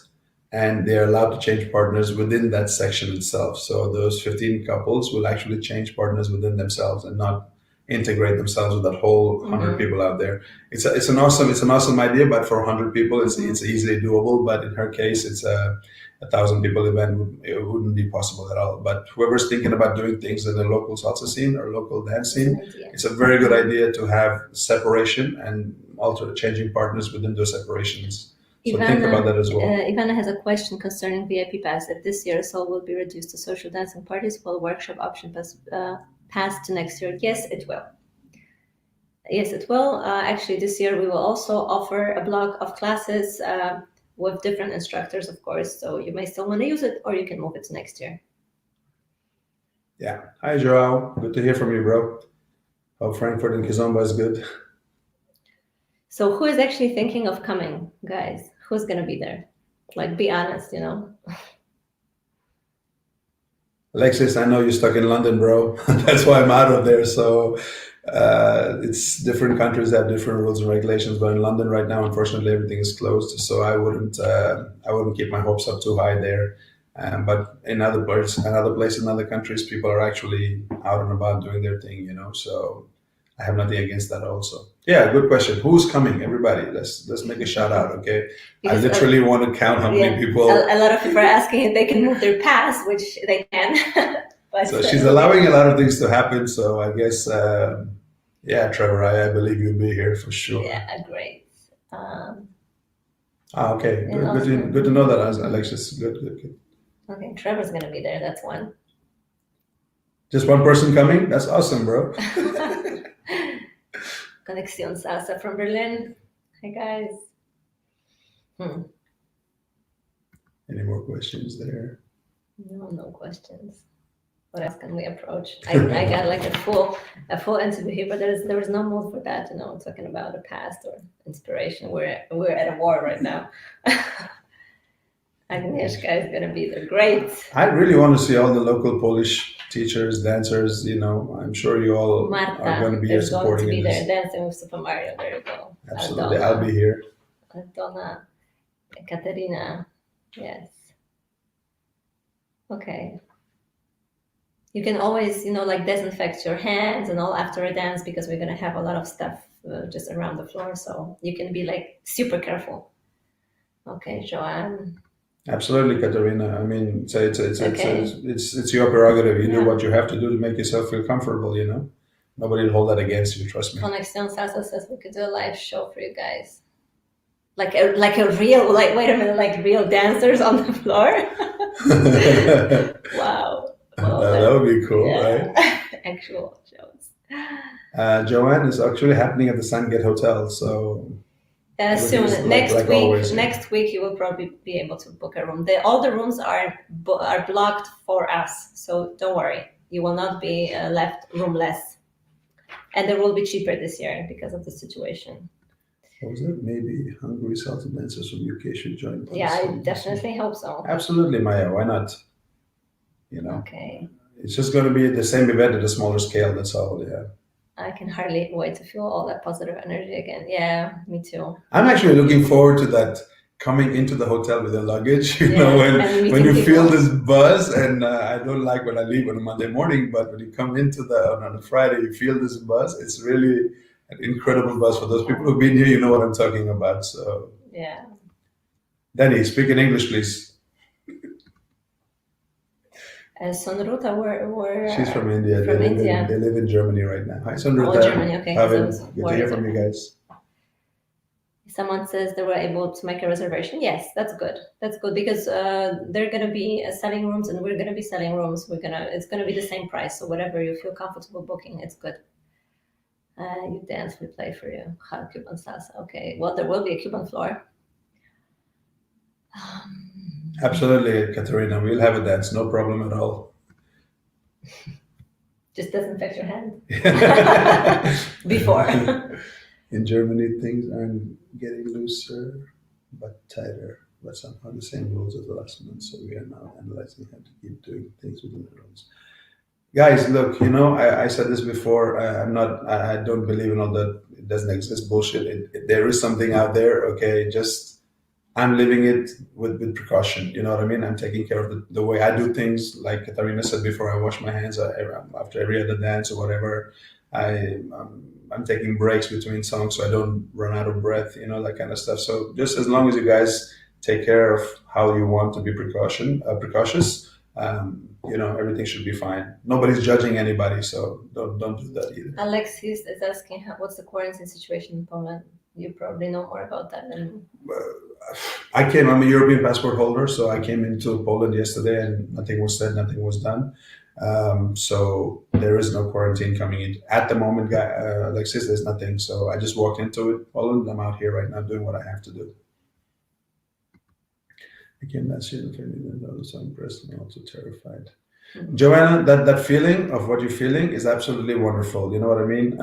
[SPEAKER 2] and they're allowed to change partners within that section itself. So those 15 couples will actually change partners within themselves and not integrate themselves with that whole 100 people out there. It's an awesome idea, but for 100 people, it's easily doable. But in her case, it's a 1,000 people event. It wouldn't be possible at all. But whoever's thinking about doing things in the local salsa scene or local dance scene, it's a very good idea to have separation and also changing partners within those separations. So think about that as well.
[SPEAKER 1] Ivana has a question concerning VIP pass. If this year Sol will be reduced to social dancing parties, will workshop option pass to next year? Yes, it will. Yes, it will. Actually, this year we will also offer a block of classes with different instructors, of course. So you may still want to use it, or you can move it to next year.
[SPEAKER 2] Yeah. Hi, Joao. Good to hear from you, bro. Hope Frankfurt and Kizomba is good.
[SPEAKER 1] So who is actually thinking of coming, guys? Who's going to be there? Like, be honest,
[SPEAKER 2] Alexis, I know you're stuck in London, bro. That's why I'm out of there. So it's different countries have different rules and regulations. But in London right now, unfortunately, everything is closed. So I wouldn't keep my hopes up too high there. But another place, in other countries, people are actually out and about doing their thing, you know. So I have nothing against that. Also, yeah, good question. Who's coming? Everybody, let's make a shout out, okay? I
[SPEAKER 1] Because
[SPEAKER 2] literally want to count how many
[SPEAKER 1] yeah,
[SPEAKER 2] people.
[SPEAKER 1] a lot of people are asking if they can move their pass, which they can. But
[SPEAKER 2] So she's allowing a lot of things to happen. So I guess, yeah, Trevor, I believe you'll be here for sure.
[SPEAKER 1] yeah, great. Um,
[SPEAKER 2] Okay,
[SPEAKER 1] and
[SPEAKER 2] good to know that, Alexis. Good.
[SPEAKER 1] Okay, Trevor's gonna be there. That's one.
[SPEAKER 2] Just one person coming? That's awesome, bro.
[SPEAKER 1] Conexión Salsa from Berlin. Hi guys.
[SPEAKER 2] Any more questions there?
[SPEAKER 1] No questions. What else can we approach? I got like a full interview here, but there was no mood for that, talking about the past or inspiration. We're at a war right now. Agnieszka is gonna be there. Great.
[SPEAKER 2] I really want to see all the local Polish teachers, dancers. I'm sure you all
[SPEAKER 1] Marta
[SPEAKER 2] are going to be here
[SPEAKER 1] is going to
[SPEAKER 2] supporting
[SPEAKER 1] be
[SPEAKER 2] in
[SPEAKER 1] there
[SPEAKER 2] this.
[SPEAKER 1] dancing with Supermario. There you go.
[SPEAKER 2] Absolutely, I'll be here.
[SPEAKER 1] Donna, Katerina. Yes. Okay. You can always, like disinfect your hands and all after a dance because we're gonna have a lot of stuff just around the floor. So you can be like super careful. Okay, Joanne.
[SPEAKER 2] Absolutely, Katerina. I mean,
[SPEAKER 1] Okay.
[SPEAKER 2] it's your prerogative. You do
[SPEAKER 1] Yeah.
[SPEAKER 2] what you have to do to make yourself feel comfortable. Nobody will hold that against you. Trust me.
[SPEAKER 1] Conexión Salsa says we could do a live show for you guys. Like a real, wait a minute, like real dancers on the floor. Wow.
[SPEAKER 2] That would be cool,
[SPEAKER 1] Yeah.
[SPEAKER 2] right?
[SPEAKER 1] Actual shows.
[SPEAKER 2] Joanne is actually happening at the Sandgate Hotel, so
[SPEAKER 1] Soon,
[SPEAKER 2] everything's
[SPEAKER 1] next
[SPEAKER 2] like
[SPEAKER 1] week.
[SPEAKER 2] always.
[SPEAKER 1] Next week, you will probably be able to book a room. All the rooms are blocked for us, so don't worry. You will not be left roomless, and they will be cheaper this year because of the situation.
[SPEAKER 2] What was that? Maybe Hungary salsa dancers from UK should join us.
[SPEAKER 1] Yeah, I definitely hope so.
[SPEAKER 2] Absolutely, Maya. Why not?
[SPEAKER 1] Okay.
[SPEAKER 2] It's just going to be the same event at a smaller scale. That's all. Yeah.
[SPEAKER 1] I can hardly wait to feel all that positive energy again. Yeah, me too.
[SPEAKER 2] I'm actually looking forward to that. Coming into the hotel with your luggage,
[SPEAKER 1] and
[SPEAKER 2] when you
[SPEAKER 1] people.
[SPEAKER 2] feel this buzz, and I don't like when I leave on a Monday morning, but when you come into on a Friday, you feel this buzz. It's really an incredible buzz. For those people who've been here, you know what I'm talking about. So,
[SPEAKER 1] yeah.
[SPEAKER 2] Danny, speak in English, please.
[SPEAKER 1] Sonruta, where
[SPEAKER 2] She's from India.
[SPEAKER 1] From India.
[SPEAKER 2] They live in Germany right now. Hi, Sonruta.
[SPEAKER 1] Oh, Germany. Okay.
[SPEAKER 2] Good to hear from you guys.
[SPEAKER 1] Someone says they were able to make a reservation. Yes, that's good. That's good because they're going to be selling rooms, and we're going to be selling rooms. It's going to be the same price. So whatever you feel comfortable booking, it's good. You dance, we play for you. Cuban salsa. Okay. Well, there will be a Cuban floor.
[SPEAKER 2] Absolutely, Katerina. We'll have a dance. No problem at all.
[SPEAKER 1] Just disinfect your hand before.
[SPEAKER 2] In Germany, things aren't getting looser, but tighter. But somehow the same rules as the last month. So we are now analyzing how to keep doing things within the rules. Guys, look. I said this before. I don't believe in all that. It doesn't exist bullshit. There is something out there. Okay, I'm living it with precaution. You know what I mean? I'm taking care of the way I do things. Like Katarina said before, I wash my hands after every other dance or whatever. I'm taking breaks between songs so I don't run out of breath, that kind of stuff. So just as long as you guys take care of how you want to be precautious, everything should be fine. Nobody's judging anybody, so don't do that either.
[SPEAKER 1] Alexis is asking, what's the quarantine situation in Poland? You probably know more about that than.
[SPEAKER 2] I'm a European passport holder, so I came into Poland yesterday and nothing was said, nothing was done. So there is no quarantine coming in. At the moment, Alexis, there's nothing. So I just walked into it, Poland. I'm out here right now doing what I have to do. I came last year and I was so impressed and also terrified. Mm-hmm. Joanna, that feeling of what you're feeling is absolutely wonderful. You know what I mean?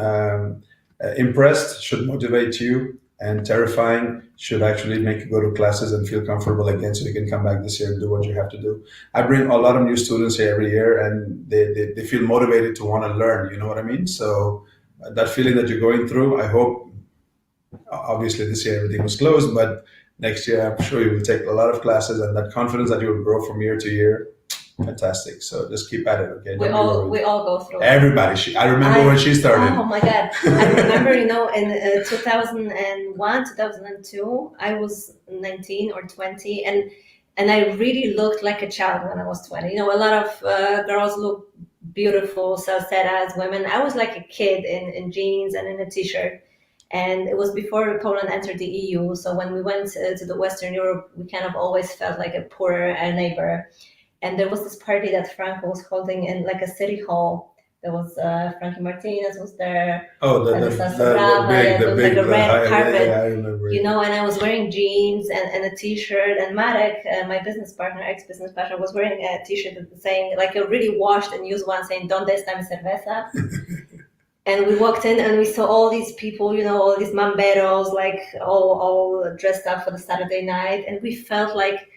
[SPEAKER 2] Impressed should motivate you, and terrifying should actually make you go to classes and feel comfortable again so you can come back this year and do what you have to do. I bring a lot of new students here every year, and they feel motivated to want to learn. You know what I mean? So that feeling that you're going through, I hope, obviously this year everything was closed, but next year, I'm sure you will take a lot of classes, and that confidence that you will grow from year to year, fantastic. So just keep at it, okay?
[SPEAKER 1] We
[SPEAKER 2] Don't be
[SPEAKER 1] all
[SPEAKER 2] worried.
[SPEAKER 1] go through it.
[SPEAKER 2] Everybody, I remember when she
[SPEAKER 1] Oh
[SPEAKER 2] started.
[SPEAKER 1] my God. I remember, in 2001, 2002, I was 19 or 20, and I really looked like a child when I was 20. A lot of girls look beautiful, salseras, women. I was like a kid in jeans and in a t-shirt. And it was before Poland entered the EU. So when we went to the Western Europe, we kind of always felt like a poorer neighbor. And there was this party that Franco was holding in like a city hall. There was Frankie Martinez was there,
[SPEAKER 2] Oh,
[SPEAKER 1] and the Salsa Brava. Yeah,
[SPEAKER 2] the
[SPEAKER 1] there was
[SPEAKER 2] big,
[SPEAKER 1] like a
[SPEAKER 2] the
[SPEAKER 1] red
[SPEAKER 2] high,
[SPEAKER 1] carpet,
[SPEAKER 2] yeah, I remember it.
[SPEAKER 1] and I was wearing jeans and a t-shirt. And Marek, my business partner, ex-business partner, was wearing a t-shirt saying, like a really washed and used one, saying "Donde está mi cerveza?" And we walked in and we saw all these people, all these mamberos, like all dressed up for the Saturday night, and we felt like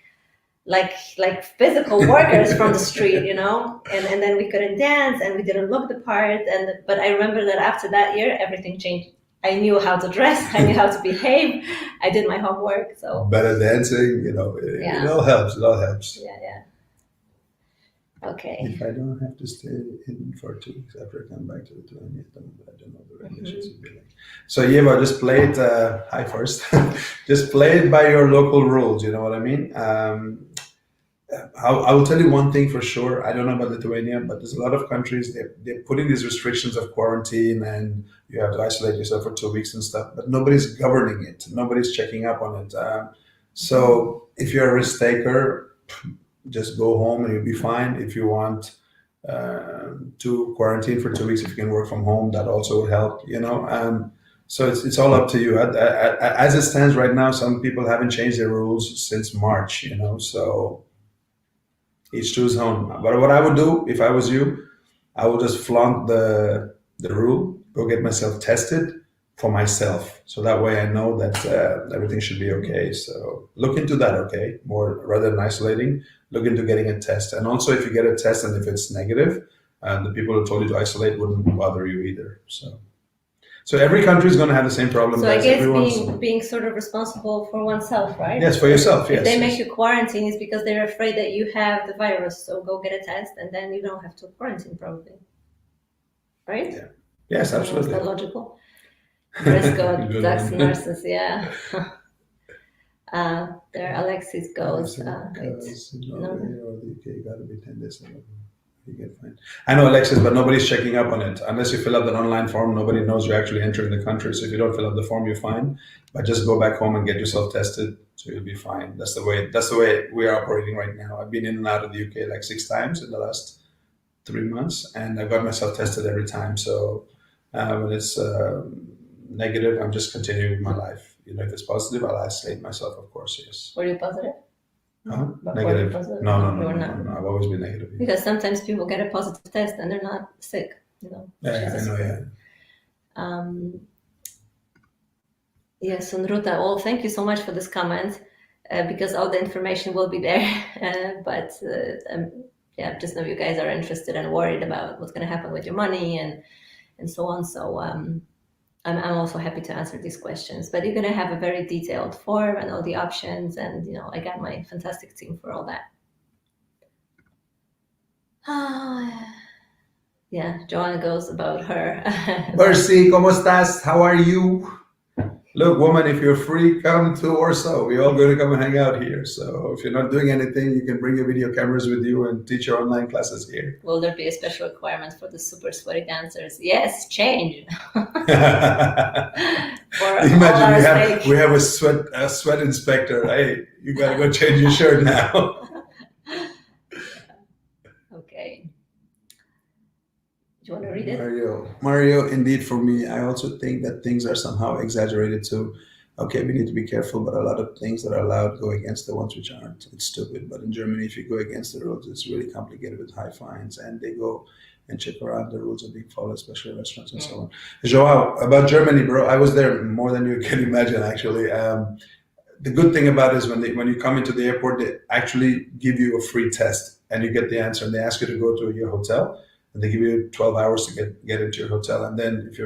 [SPEAKER 1] physical workers from the street, and then we couldn't dance and we didn't look the part. But I remember that after that year, everything changed. I knew how to dress, I knew how to behave, I did my homework. So
[SPEAKER 2] Better dancing, it all helps. It all helps.
[SPEAKER 1] yeah. Okay.
[SPEAKER 2] If I don't have to stay in for 2 weeks after I come back to Lithuania, then I don't know the regulations would be like. So Yeva, just play it. Hi first. Just play it by your local rules. You know what I mean? I will tell you one thing for sure. I don't know about Lithuania, but there's a lot of countries they're putting these restrictions of quarantine and you have to isolate yourself for 2 weeks and stuff. But nobody's governing it. Nobody's checking up on it. So if you're a risk taker, just go home and you'll be fine. If you want to quarantine for 2 weeks, if you can work from home, that also would help. So it's all up to you. As it stands right now, some people haven't changed their rules since March. So each to his own. But what I would do if I was you, I would just flaunt the rule, go get myself tested for myself. So that way I know that everything should be okay. So look into that, okay? More rather than isolating, look into getting a test. And also if you get a test and if it's negative, the people who told you to isolate wouldn't bother you either. So every country is going to have the same problem.
[SPEAKER 1] So I guess being sort of responsible for oneself, right?
[SPEAKER 2] Yes, for yourself, yes.
[SPEAKER 1] If they make you quarantine, it's because they're afraid that you have the virus. So go get a test and then you don't have to quarantine probably. Right?
[SPEAKER 2] Yeah. Yes, absolutely.
[SPEAKER 1] Is that logical? Fresco, Dax Narcissus, yeah. There Alexis goes.
[SPEAKER 2] Norway or the UK, you got to be 10 days. You get fined. I know, Alexis, but nobody's checking up on it. Unless you fill out an online form, nobody knows you're actually entering the country. So if you don't fill out the form, you're fine. But just go back home and get yourself tested, so you'll be fine. That's the way we are operating right now. I've been in and out of the UK like 6 times in the last 3 months, and I got myself tested every time. So when it's negative, I'm just continuing with my life. If it's positive, I'll isolate myself, of course, yes.
[SPEAKER 1] Were you positive?
[SPEAKER 2] Negative. No. I've always been negative. Yeah.
[SPEAKER 1] Because sometimes people get a positive test and they're not sick,
[SPEAKER 2] Yeah, I know, yeah.
[SPEAKER 1] Yes, Sunruta. Well, thank you so much for this comment, because all the information will be there. But just know you guys are interested and worried about what's going to happen with your money and so on. So I'm also happy to answer these questions, but you're going to have a very detailed form and all the options. And, I got my fantastic team for all that. Yeah, Joanna goes about her.
[SPEAKER 2] Mercy, ¿cómo estás? How are you? Look, woman, if you're free, come to Warsaw. We're all going to come and hang out here. So if you're not doing anything, you can bring your video cameras with you and teach your online classes here.
[SPEAKER 1] Will there be a special requirement for the super sweaty dancers? Yes, change.
[SPEAKER 2] Imagine we have a sweat inspector. Hey, you got to go change your shirt now.
[SPEAKER 1] Okay. Do you want to read it?
[SPEAKER 2] Mario, indeed, for me, I also think that things are somehow exaggerated too. Okay, we need to be careful, but a lot of things that are allowed go against the ones which aren't. It's stupid. But in Germany, if you go against the rules, it's really complicated with high fines, and they go and check around the rules are being followed, especially restaurants and so on. Joao, about Germany, bro, I was there more than you can imagine, actually. The good thing about it is when you come into the airport, they actually give you a free test, and you get the answer, and they ask you to go to your hotel. and they give you 12 hours to get into your hotel. And then if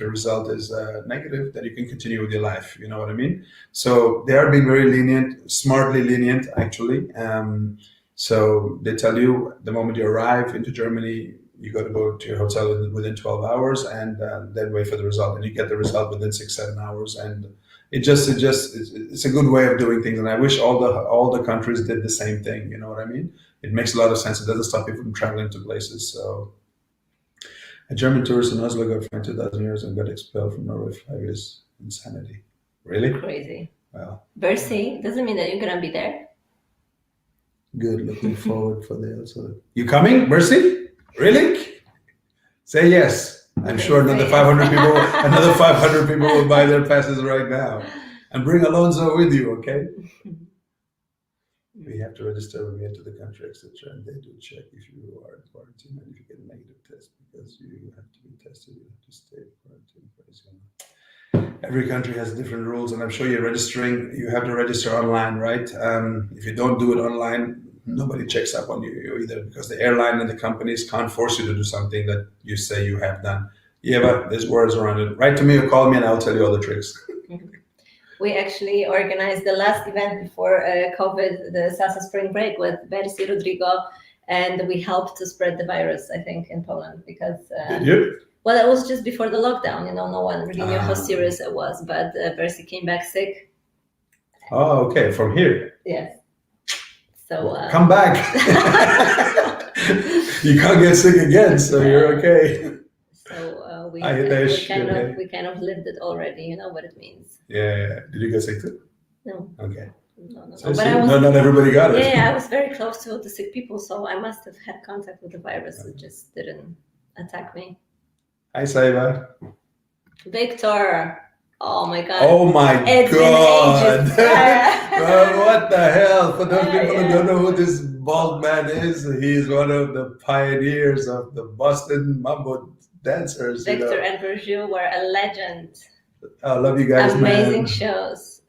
[SPEAKER 2] your result is negative, then you can continue with your life. You know what I mean? So they are being very lenient, smartly lenient, actually. So they tell you the moment you arrive into Germany, you got to go to your hotel within 12 hours, and then wait for the result. And you get the result within 6-7 hours. And it's a good way of doing things. And I wish all the countries did the same thing. You know what I mean? It makes a lot of sense. It doesn't stop people from traveling to places. So a German tourist in Oslo got fined 2,000 euros and got expelled from Norway 5 years. Insanity. Really?
[SPEAKER 1] Crazy.
[SPEAKER 2] Well,
[SPEAKER 1] Bercy doesn't mean that you're gonna be there.
[SPEAKER 2] good. Looking forward for the also. You coming, Mercy? Really? Say yes. I'm sure another 500 people. Another 500 people will buy their passes right now, and bring Alonso with you. Okay. We have to register when we enter the country, etc. And they do check if you are in quarantine and if you get a negative test, because you have to be tested. You have to stay in quarantine. Every country has different rules, and I'm sure you're registering. You have to register online, right? If you don't do it online, nobody checks up on you either, because the airline and the companies can't force you to do something that you say you have done. Yeah, but there's words around it. Write to me or call me, and I'll tell you all the tricks.
[SPEAKER 1] We actually organized the last event before COVID, the Salsa Spring Break, with Bercy Rodrigo, and we helped to spread the virus, I think, in Poland, because
[SPEAKER 2] Did you?
[SPEAKER 1] well, it was just before the lockdown. No one really knew how serious it was, but Bercy came back sick.
[SPEAKER 2] Oh, okay, from here.
[SPEAKER 1] Yes. So
[SPEAKER 2] come back. You can't get sick again, so you're okay.
[SPEAKER 1] So we kind of lived it already. You know what it means.
[SPEAKER 2] Yeah. Did you get sick too?
[SPEAKER 1] No.
[SPEAKER 2] Okay.
[SPEAKER 1] No.
[SPEAKER 2] So not everybody got it.
[SPEAKER 1] Yeah, I was very close to the sick people, so I must have had contact with the virus. It just didn't attack me.
[SPEAKER 2] Hi, Saiba.
[SPEAKER 1] Victor. Oh my God.
[SPEAKER 2] Oh my
[SPEAKER 1] It's
[SPEAKER 2] God.
[SPEAKER 1] been ages.
[SPEAKER 2] What the hell? For those people who don't know who this bald man is, he's one of the pioneers of the Boston Mambo dancers.
[SPEAKER 1] Victor and Burju were a legend.
[SPEAKER 2] I love you guys,
[SPEAKER 1] Amazing
[SPEAKER 2] man.
[SPEAKER 1] shows.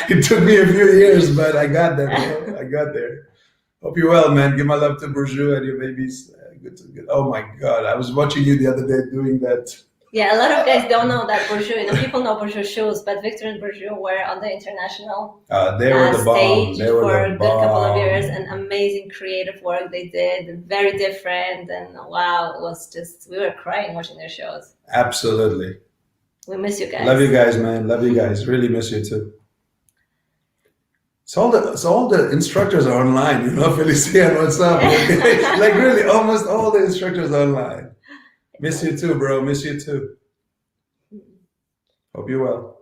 [SPEAKER 2] It took me a few years, but I got there, bro. I got there. Hope you're well, man. Give my love to Burju and your babies. Good. Oh my God. I was watching you the other day doing that.
[SPEAKER 1] Yeah, a lot of guys don't know that Burju, people know Burju shoes, but Victor and Burju were on the international
[SPEAKER 2] they were the
[SPEAKER 1] stage
[SPEAKER 2] they were
[SPEAKER 1] for
[SPEAKER 2] the
[SPEAKER 1] a good couple of years, and amazing creative work they did, very different, and wow, it was just, we were crying watching their shows.
[SPEAKER 2] Absolutely.
[SPEAKER 1] We miss you guys.
[SPEAKER 2] Love you guys, man. Love you guys. Really miss you too. So all the instructors are online, Felicia, what's up? Like really, almost all the instructors are online. Miss you too, bro. Miss you too. Hope you're well.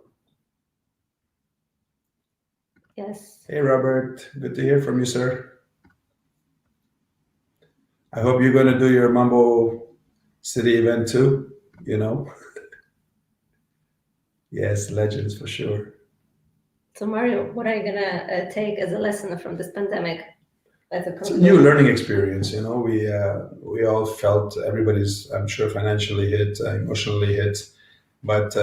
[SPEAKER 1] Yes.
[SPEAKER 2] Hey, Robert. Good to hear from you, sir. I hope you're going to do your Mambo City event too, Yes, legends for sure.
[SPEAKER 1] So Mario, what are you going to take as a lesson from this pandemic?
[SPEAKER 2] It's a new learning experience, we all felt, everybody's, I'm sure, financially hit, emotionally hit, but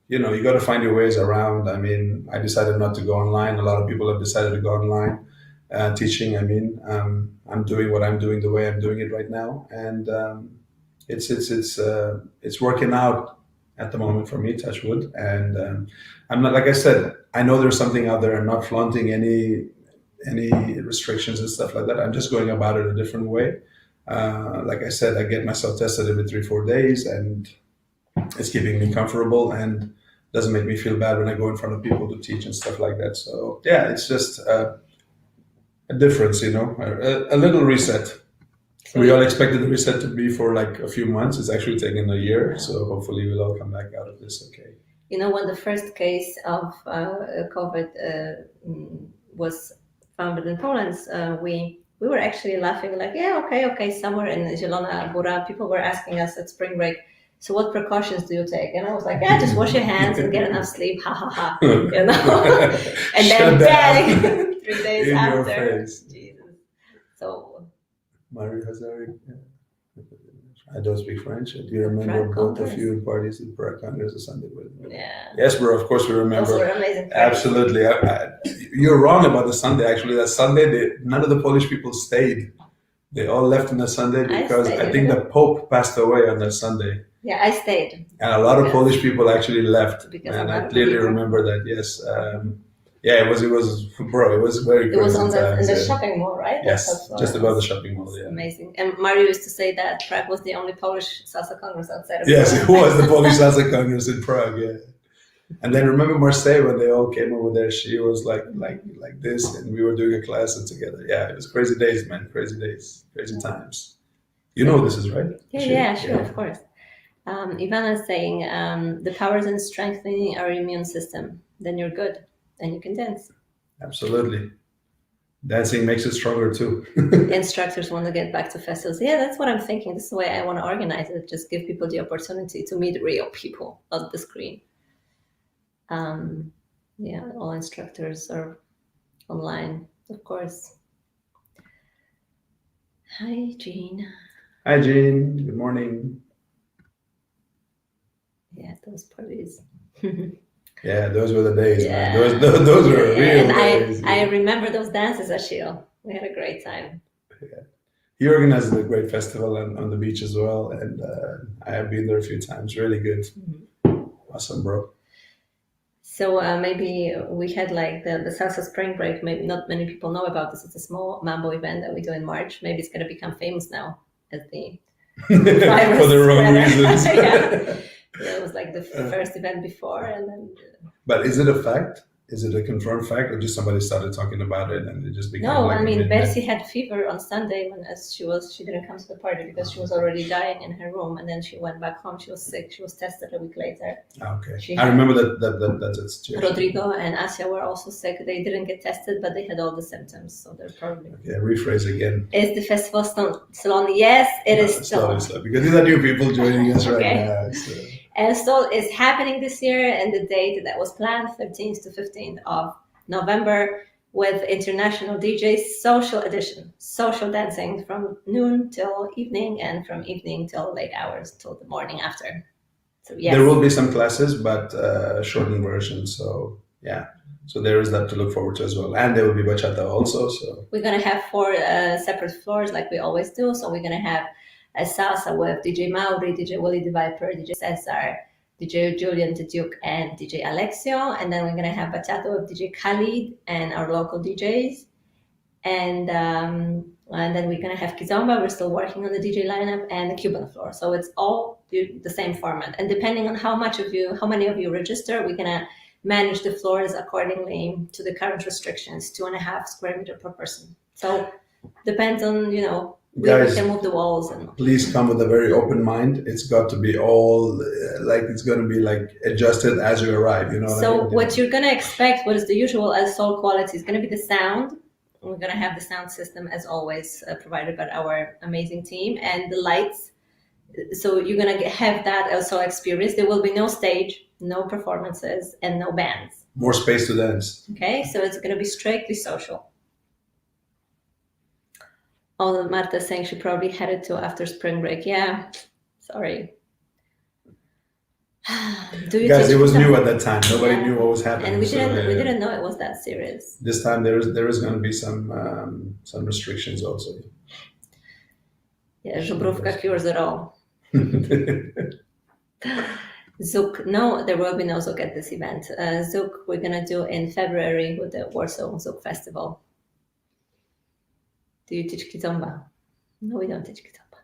[SPEAKER 2] you got to find your ways around. I mean, I decided not to go online. A lot of people have decided to go online teaching. I mean, I'm doing what I'm doing the way I'm doing it right now, and it's working out at the moment for me, touch wood. And I'm not, like I said, I know there's something out there. I'm not flaunting any restrictions and stuff like that. I'm just going about it a different way. Like I said, I get myself tested every 3-4 days, and it's keeping me comfortable and doesn't make me feel bad when I go in front of people to teach and stuff like that. So yeah, it's just a difference, a little reset. We all expected the reset to be for like a few months. It's actually taken a year. So hopefully we'll all come back out of this okay.
[SPEAKER 1] When the first case of COVID was found in Poland, we were actually laughing like, yeah, okay, somewhere in Zielona Góra, people were asking us at spring break, so what precautions do you take? And I was like, yeah, just wash your hands and get enough sleep, ha ha ha, And then bang, 3 days
[SPEAKER 2] in
[SPEAKER 1] after.
[SPEAKER 2] Your face.
[SPEAKER 1] Jesus. So
[SPEAKER 2] Mario Hazari. I don't speak French. Do you remember both of you parties in Prague Congress or Sunday?
[SPEAKER 1] Yeah.
[SPEAKER 2] Yes, bro. Of course we remember.
[SPEAKER 1] Those were amazing.
[SPEAKER 2] Absolutely. You're wrong about the Sunday. Actually, that Sunday, none of the Polish people stayed. They all left on a Sunday
[SPEAKER 1] I
[SPEAKER 2] because
[SPEAKER 1] stayed,
[SPEAKER 2] I think the Pope passed away on that Sunday.
[SPEAKER 1] Yeah, I stayed.
[SPEAKER 2] And a lot of
[SPEAKER 1] Yes.
[SPEAKER 2] Polish people actually left.
[SPEAKER 1] Because
[SPEAKER 2] And
[SPEAKER 1] I'm
[SPEAKER 2] I
[SPEAKER 1] not a
[SPEAKER 2] clearly
[SPEAKER 1] believer.
[SPEAKER 2] remember that, yes. Yeah, it was, bro, it was very
[SPEAKER 1] It
[SPEAKER 2] crazy
[SPEAKER 1] was on in
[SPEAKER 2] times.
[SPEAKER 1] the
[SPEAKER 2] Yeah.
[SPEAKER 1] shopping mall, right?
[SPEAKER 2] Yes,
[SPEAKER 1] That's what
[SPEAKER 2] just
[SPEAKER 1] it
[SPEAKER 2] above the
[SPEAKER 1] was.
[SPEAKER 2] shopping mall,
[SPEAKER 1] It's
[SPEAKER 2] yeah.
[SPEAKER 1] amazing. And Mario used to say that Prague was the only Polish salsa congress outside of
[SPEAKER 2] Yes,
[SPEAKER 1] Prague.
[SPEAKER 2] it was the Polish Salsa Congress in Prague, yeah. And then remember Marseille when they all came over there, she was like this, and we were doing a class together. Yeah, it was crazy days, man. Crazy days, crazy times. You know this is right?
[SPEAKER 1] Yeah, sure, of course. Ivana is saying the power is in strengthening our immune system. Then you're good, and you can dance.
[SPEAKER 2] Absolutely. Dancing makes it stronger too.
[SPEAKER 1] Instructors want to get back to festivals. Yeah, that's what I'm thinking. This is the way I want to organize it. Just give people the opportunity to meet real people, not the screen. Yeah, all instructors are online, of course. Hi, Jean.
[SPEAKER 2] Hi, Jean. Good morning.
[SPEAKER 1] Yeah, those parties.
[SPEAKER 2] Yeah, those were the days,
[SPEAKER 1] Yeah.
[SPEAKER 2] man. Those were real
[SPEAKER 1] And
[SPEAKER 2] days.
[SPEAKER 1] I remember those dances, Achille. We had a great time.
[SPEAKER 2] He organizes a great festival on the beach as well, and I have been there a few times. Really good. Awesome, bro.
[SPEAKER 1] So maybe we had like the Salsa Spring Break. Maybe not many people know about this. It's a small mambo event that we do in March. Maybe it's going to become famous now as the
[SPEAKER 2] For the wrong reasons.
[SPEAKER 1] Yeah, it was like the first event before, and then.
[SPEAKER 2] But is it a fact? Is it a confirmed fact, or just somebody started talking about it and it just became?
[SPEAKER 1] No,
[SPEAKER 2] like
[SPEAKER 1] I mean,
[SPEAKER 2] a
[SPEAKER 1] Bessie had fever on Sunday she didn't come to the party because she was already dying in her room, and then she went back home. She was sick. She was tested a week later.
[SPEAKER 2] Okay, I remember that situation.
[SPEAKER 1] Rodrigo and Asia were also sick. They didn't get tested, but they had all the symptoms, so they're probably.
[SPEAKER 2] Okay, rephrase again.
[SPEAKER 1] Is the festival still? Yes, it is still.
[SPEAKER 2] Slowly, because these are new people joining us right
[SPEAKER 1] Okay.
[SPEAKER 2] now. So.
[SPEAKER 1] And so it's happening this year, and the date that was planned, 13th to 15th of November, with international DJs, social edition, social dancing from noon till evening, and from evening till late hours till the morning after. So yes.
[SPEAKER 2] There will be some classes, but shortened versions. So yeah, so there is that to look forward to as well, and there will be bachata also. So
[SPEAKER 1] we're gonna have 4 separate floors like we always do. So we're gonna have a salsa with DJ Mauri, DJ Willie the Viper, DJ Cesar, DJ Julian the Duke, and DJ Alexio. And then we're going to have bachata with DJ Khalid and our local DJs. And then we're going to have kizomba. We're still working on the DJ lineup, and the Cuban floor. So it's all the same format. And depending on how many of you register, we're going to manage the floors accordingly to the current restrictions, 2.5 square meter per person. So depends on, we can move the walls. And
[SPEAKER 2] please come with a very open mind. It's got to be all it's going to be like adjusted as you arrive. You know what I mean?
[SPEAKER 1] What you're going to expect, what is the usual as soul quality, is going to be the sound. We're going to have the sound system as always provided by our amazing team, and the lights. So you're going to have that also experience. There will be no stage, no performances, and no bands.
[SPEAKER 2] More space to dance.
[SPEAKER 1] Okay, so it's going to be strictly social. Oh, Marta's saying she probably headed to after spring break. Yeah, sorry.
[SPEAKER 2] Guys, it was new at that time. Nobody knew what was happening.
[SPEAKER 1] And we didn't know it was that serious.
[SPEAKER 2] This time there is going to be some restrictions also.
[SPEAKER 1] Yeah, żubrówka cures it all. Zouk, no, there will be no Zouk at this event. Zouk we're going to do in February with the Warsaw Zouk Festival. Do you teach kizomba? No, we don't teach kizomba.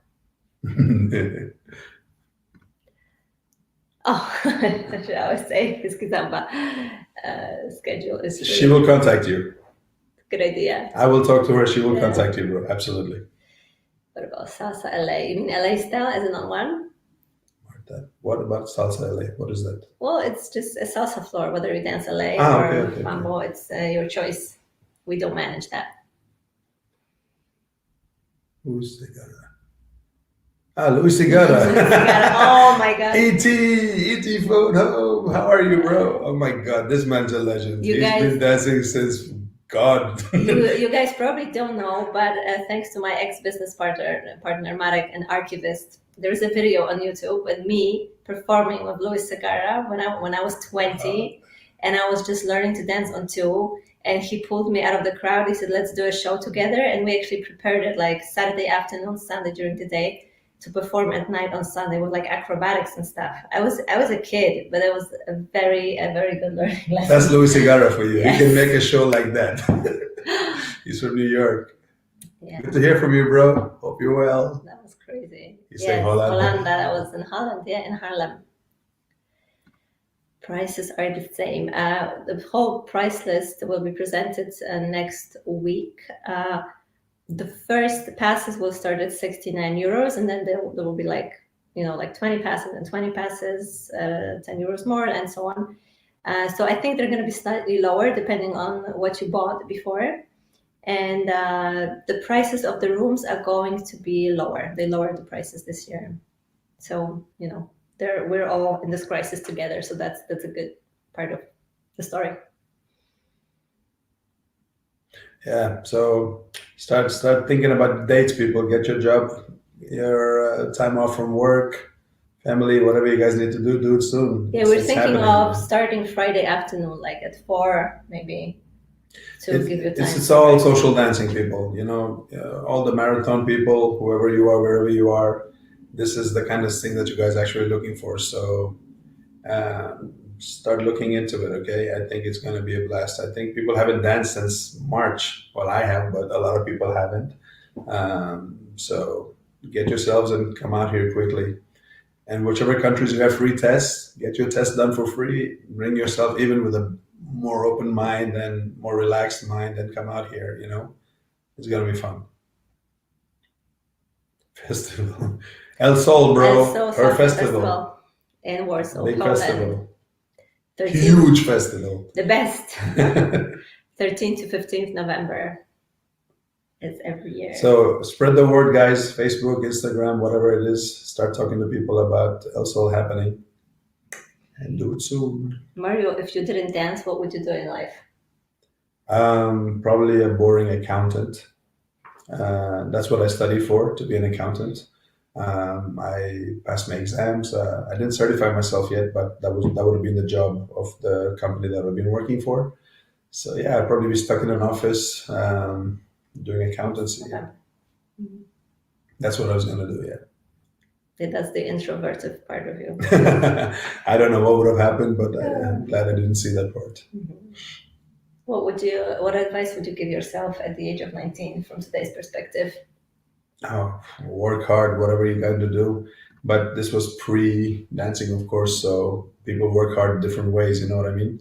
[SPEAKER 1] Oh, I should always say his kizomba schedule is. Really
[SPEAKER 2] she will contact you.
[SPEAKER 1] Good idea.
[SPEAKER 2] I will talk to her. She will contact you, bro. Absolutely.
[SPEAKER 1] What about Salsa LA? You mean LA style as in on one?
[SPEAKER 2] What about Salsa LA? What is that?
[SPEAKER 1] Well, it's just a salsa floor, whether you dance LA or mambo, it's your choice. We don't manage that.
[SPEAKER 2] Who's the guy? Luis Segarra.
[SPEAKER 1] Oh my God.
[SPEAKER 2] E.T. phone home. How are you, bro? Oh my God, this man's a legend. He's been dancing since God.
[SPEAKER 1] you guys probably don't know, but thanks to my ex-business partner Marek, an archivist, there's a video on YouTube with me performing with Luis Segarra when I was 20, and I was just learning to dance on 2. and he pulled me out of the crowd. He said, let's do a show together. And we actually prepared it like Saturday afternoon, Sunday during the day, to perform at night on Sunday with like acrobatics and stuff. I was a kid, but it was a very good learning lesson.
[SPEAKER 2] That's Louis Segarra for you.
[SPEAKER 1] Yes.
[SPEAKER 2] He can make a show like that. He's from New York.
[SPEAKER 1] Yeah.
[SPEAKER 2] Good to hear from you, bro. Hope you're well.
[SPEAKER 1] That was crazy.
[SPEAKER 2] You say Holland?
[SPEAKER 1] Holland. I was in Holland, yeah, in Haarlem. Prices are the same. The whole price list will be presented next week. The first passes will start at 69 euros, and then there will be like 20 passes and 20 passes, 10 euros more, and so on. So I think they're going to be slightly lower depending on what you bought before. And the prices of the rooms are going to be lower. They lowered the prices this year. So, we're all in this crisis together. So that's a good part of the story.
[SPEAKER 2] Yeah. So start thinking about dates, people. Get your job, your time off from work, family, whatever you guys need to do it soon.
[SPEAKER 1] Yeah, we're
[SPEAKER 2] It's
[SPEAKER 1] thinking
[SPEAKER 2] happening.
[SPEAKER 1] of starting Friday afternoon, like at 4, maybe, to give you time.
[SPEAKER 2] It's all social dancing, people. All the marathon people, whoever you are, wherever you are, this is the kind of thing that you guys are actually looking for. So start looking into it, okay? I think it's going to be a blast. I think people haven't danced since March. Well, I have, but a lot of people haven't. So get yourselves and come out here quickly. And whichever countries you have free tests, get your test done for free. Bring yourself even with a more open mind and more relaxed mind and come out here, It's going to be fun. Festival. El Sol, bro.
[SPEAKER 1] El Sol
[SPEAKER 2] Her
[SPEAKER 1] Soccer
[SPEAKER 2] festival.
[SPEAKER 1] In Warsaw.
[SPEAKER 2] Big
[SPEAKER 1] Poland.
[SPEAKER 2] festival.
[SPEAKER 1] 13th,
[SPEAKER 2] Huge festival.
[SPEAKER 1] the best. 13th to 15th November. It's every year.
[SPEAKER 2] So spread the word, guys. Facebook, Instagram, whatever it is. Start talking to people about El Sol happening. And do it soon.
[SPEAKER 1] Mario, if you didn't dance, what would you do in life?
[SPEAKER 2] Probably a boring accountant. That's what I studied for, to be an accountant. I passed my exams. I didn't certify myself yet, but that would have been the job of the company that I've been working for. So yeah, I'd probably be stuck in an office doing accountancy.
[SPEAKER 1] Okay.
[SPEAKER 2] That's what I was going to do, yeah.
[SPEAKER 1] That's the introverted part of you.
[SPEAKER 2] I don't know what would have happened, but I'm glad I didn't see that part.
[SPEAKER 1] Mm-hmm. What advice would you give yourself at the age of 19 from today's perspective?
[SPEAKER 2] Oh, work hard, whatever you got to do. But this was pre-dancing, of course, so people work hard in different ways, you know what I mean?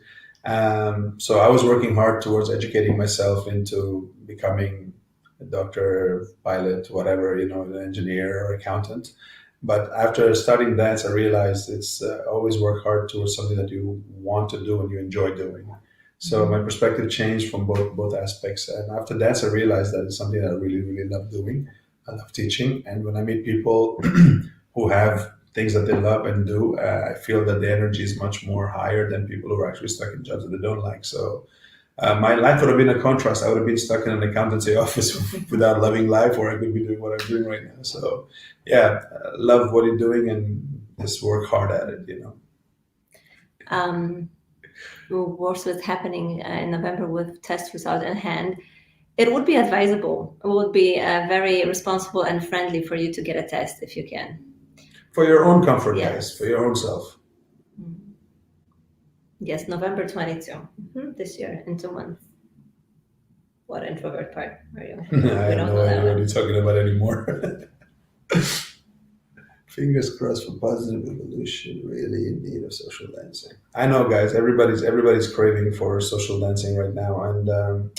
[SPEAKER 2] So I was working hard towards educating myself into becoming a doctor, pilot, whatever, an engineer or accountant. But after starting dance, I realized it's always work hard towards something that you want to do and you enjoy doing. So my perspective changed from both aspects. And after dance, I realized that it's something that I really, really love doing. I love teaching. And when I meet people who have things that they love and do, I feel that the energy is much more higher than people who are actually stuck in jobs that they don't like. So my life would have been a contrast. I would have been stuck in an accountancy office without loving life, or I could be doing what I'm doing right now. So yeah, love what you're doing and just work hard at it,
[SPEAKER 1] Warsaw is happening in November with test result in hand. It would be advisable. It would be very responsible and friendly for you to get a test if you can.
[SPEAKER 2] For your own comfort,
[SPEAKER 1] Yes.
[SPEAKER 2] guys, for your own self.
[SPEAKER 1] Yes, November 22, this year, in 2 months. What introvert part are you?
[SPEAKER 2] I have no idea what you're talking about anymore. Fingers crossed for positive evolution. Really in need of social dancing. I know, guys. Everybody's craving for social dancing right now, and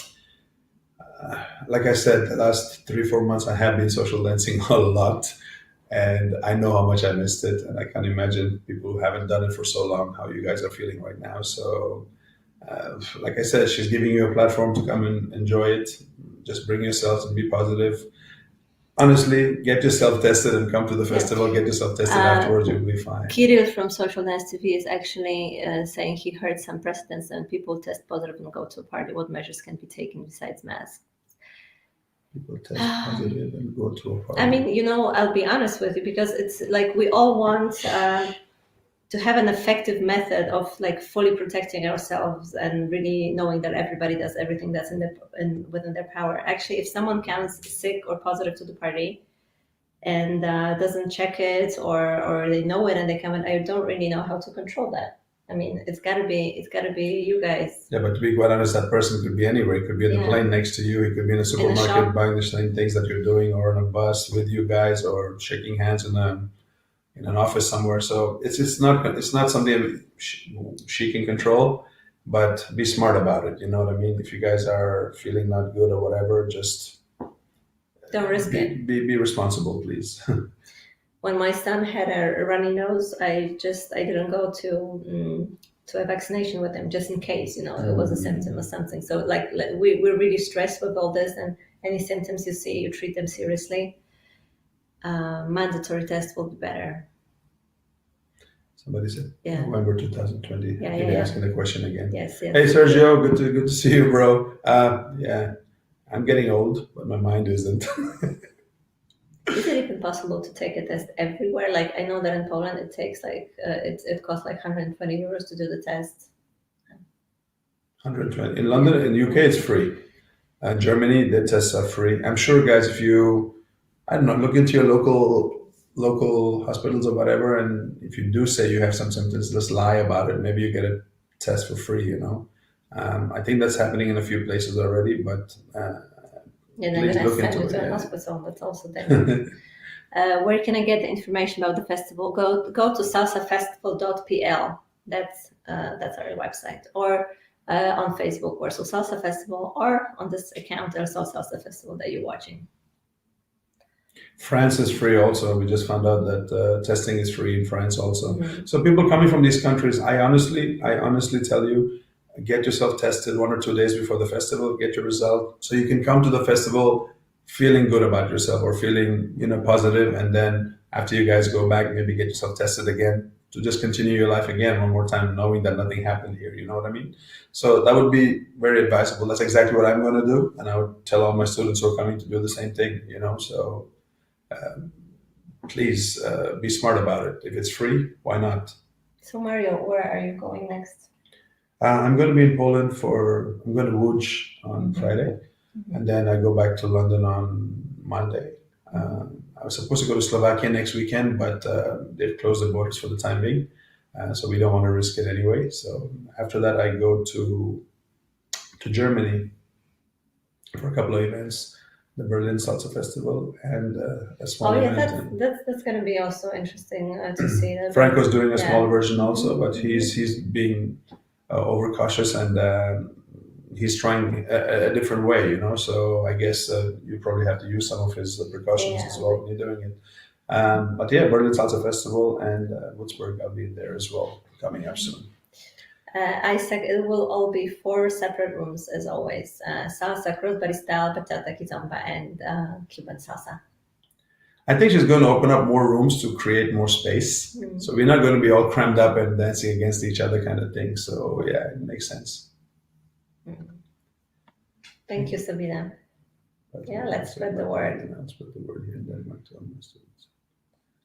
[SPEAKER 2] like I said, the last 3-4 months I have been social dancing a lot, and I know how much I missed it, and I can't imagine people who haven't done it for so long how you guys are feeling right now. So, like I said, she's giving you a platform to come and enjoy it. Just bring yourselves and be positive. Honestly, get yourself tested and come to the festival. Get yourself tested afterwards. You'll be fine.
[SPEAKER 1] Kirill from Social Dance TV is actually saying he heard some precedents and people test positive and go to a party. What measures can be taken besides masks?
[SPEAKER 2] People test positive and go to a party.
[SPEAKER 1] I mean, I'll be honest with you, because it's like we all want to have an effective method of like fully protecting ourselves and really knowing that everybody does everything that's within their power. Actually, if someone comes sick or positive to the party and doesn't check it, or they know it and they come in, I don't really know how to control that. I mean, it's gotta be you guys.
[SPEAKER 2] Yeah, but to be quite honest, that person could be anywhere. He could be on the
[SPEAKER 1] Yeah.
[SPEAKER 2] plane next to you. He could be in a
[SPEAKER 1] In a
[SPEAKER 2] supermarket
[SPEAKER 1] shop.
[SPEAKER 2] buying the same things that you're doing, or on a bus with you guys, or shaking hands in an office somewhere. So it's not something she can control, but be smart about it. You know what I mean? If you guys are feeling not good or whatever, just
[SPEAKER 1] Don't risk it.
[SPEAKER 2] be responsible, please.
[SPEAKER 1] When my son had a runny nose, I didn't go to a vaccination with him just in case, it was a symptom or something. So we're really stressed with all this, and any symptoms you see, you treat them seriously. Mandatory test will be better.
[SPEAKER 2] Somebody said
[SPEAKER 1] Yeah.
[SPEAKER 2] November 2020.
[SPEAKER 1] Yeah,
[SPEAKER 2] Keep
[SPEAKER 1] yeah.
[SPEAKER 2] asking the question again.
[SPEAKER 1] Yes.
[SPEAKER 2] Hey Sergio, good to see you, bro. Yeah, I'm getting old, but my mind isn't.
[SPEAKER 1] Is it even possible to take a test everywhere? Like, I know that in Poland it takes it costs like 120 euros to do the test.
[SPEAKER 2] 120 in London. In UK, it's free. Germany, the tests are free. I'm sure, guys, if you, I don't know, look into your local hospitals or whatever, and if you do say you have some symptoms, just lie about it. Maybe you get a test for free. I think that's happening in a few places already, but
[SPEAKER 1] Yeah, they're
[SPEAKER 2] please
[SPEAKER 1] gonna
[SPEAKER 2] look
[SPEAKER 1] send
[SPEAKER 2] into
[SPEAKER 1] you to
[SPEAKER 2] it.
[SPEAKER 1] a hospital. That's also dangerous. Where can I get the information about the festival? Go to salsafestival.pl. That's our website, or on Facebook, Warsaw Salsa Festival, or on this account, Warsaw Salsa Festival that you're watching.
[SPEAKER 2] France is free also. We just found out that testing is free in France also.
[SPEAKER 1] Mhm.
[SPEAKER 2] So people coming from these countries, I honestly tell you, get yourself tested 1 or 2 days before the festival. Get your result, so you can come to the festival feeling good about yourself, or feeling positive, and then after you guys go back, maybe get yourself tested again to just continue your life again one more time, knowing that nothing happened here. You know what I mean? So that would be very advisable. That's exactly what I'm going to do, and I would tell all my students who are coming to do the same thing. So please be smart about it. If it's free, why not?
[SPEAKER 1] So Mario, where are you going next?
[SPEAKER 2] I'm going to be in Poland I'm going to Łódź on Friday, and then I go back to London on Monday. I was supposed to go to Slovakia next weekend, but they've closed the borders for the time being, so we don't want to risk it anyway. So after that, I go to Germany for a couple of events, the Berlin Salsa Festival, and a small
[SPEAKER 1] Oh yeah,
[SPEAKER 2] event.
[SPEAKER 1] that's going to be also interesting to see. That.
[SPEAKER 2] Franco's doing a
[SPEAKER 1] Yeah.
[SPEAKER 2] small version also, but he's being overcautious, and he's trying a different way. So I guess you probably have to use some of his precautions
[SPEAKER 1] Yeah.
[SPEAKER 2] as well when you're doing it. But yeah, Berlin Salsa Festival and Würzburg, I'll be there as well, coming up soon.
[SPEAKER 1] Isaac, it will all be 4 separate rooms as always. Salsa, crossbody style, bachata, kizomba, and Cuban salsa.
[SPEAKER 2] I think she's going to open up more rooms to create more space. So we're not going to be all crammed up and dancing against each other kind of thing. So yeah, it makes sense.
[SPEAKER 1] Thank you, Sabina. Yeah, let's spread the word.
[SPEAKER 2] Let's spread the word here in Denmark to all my students.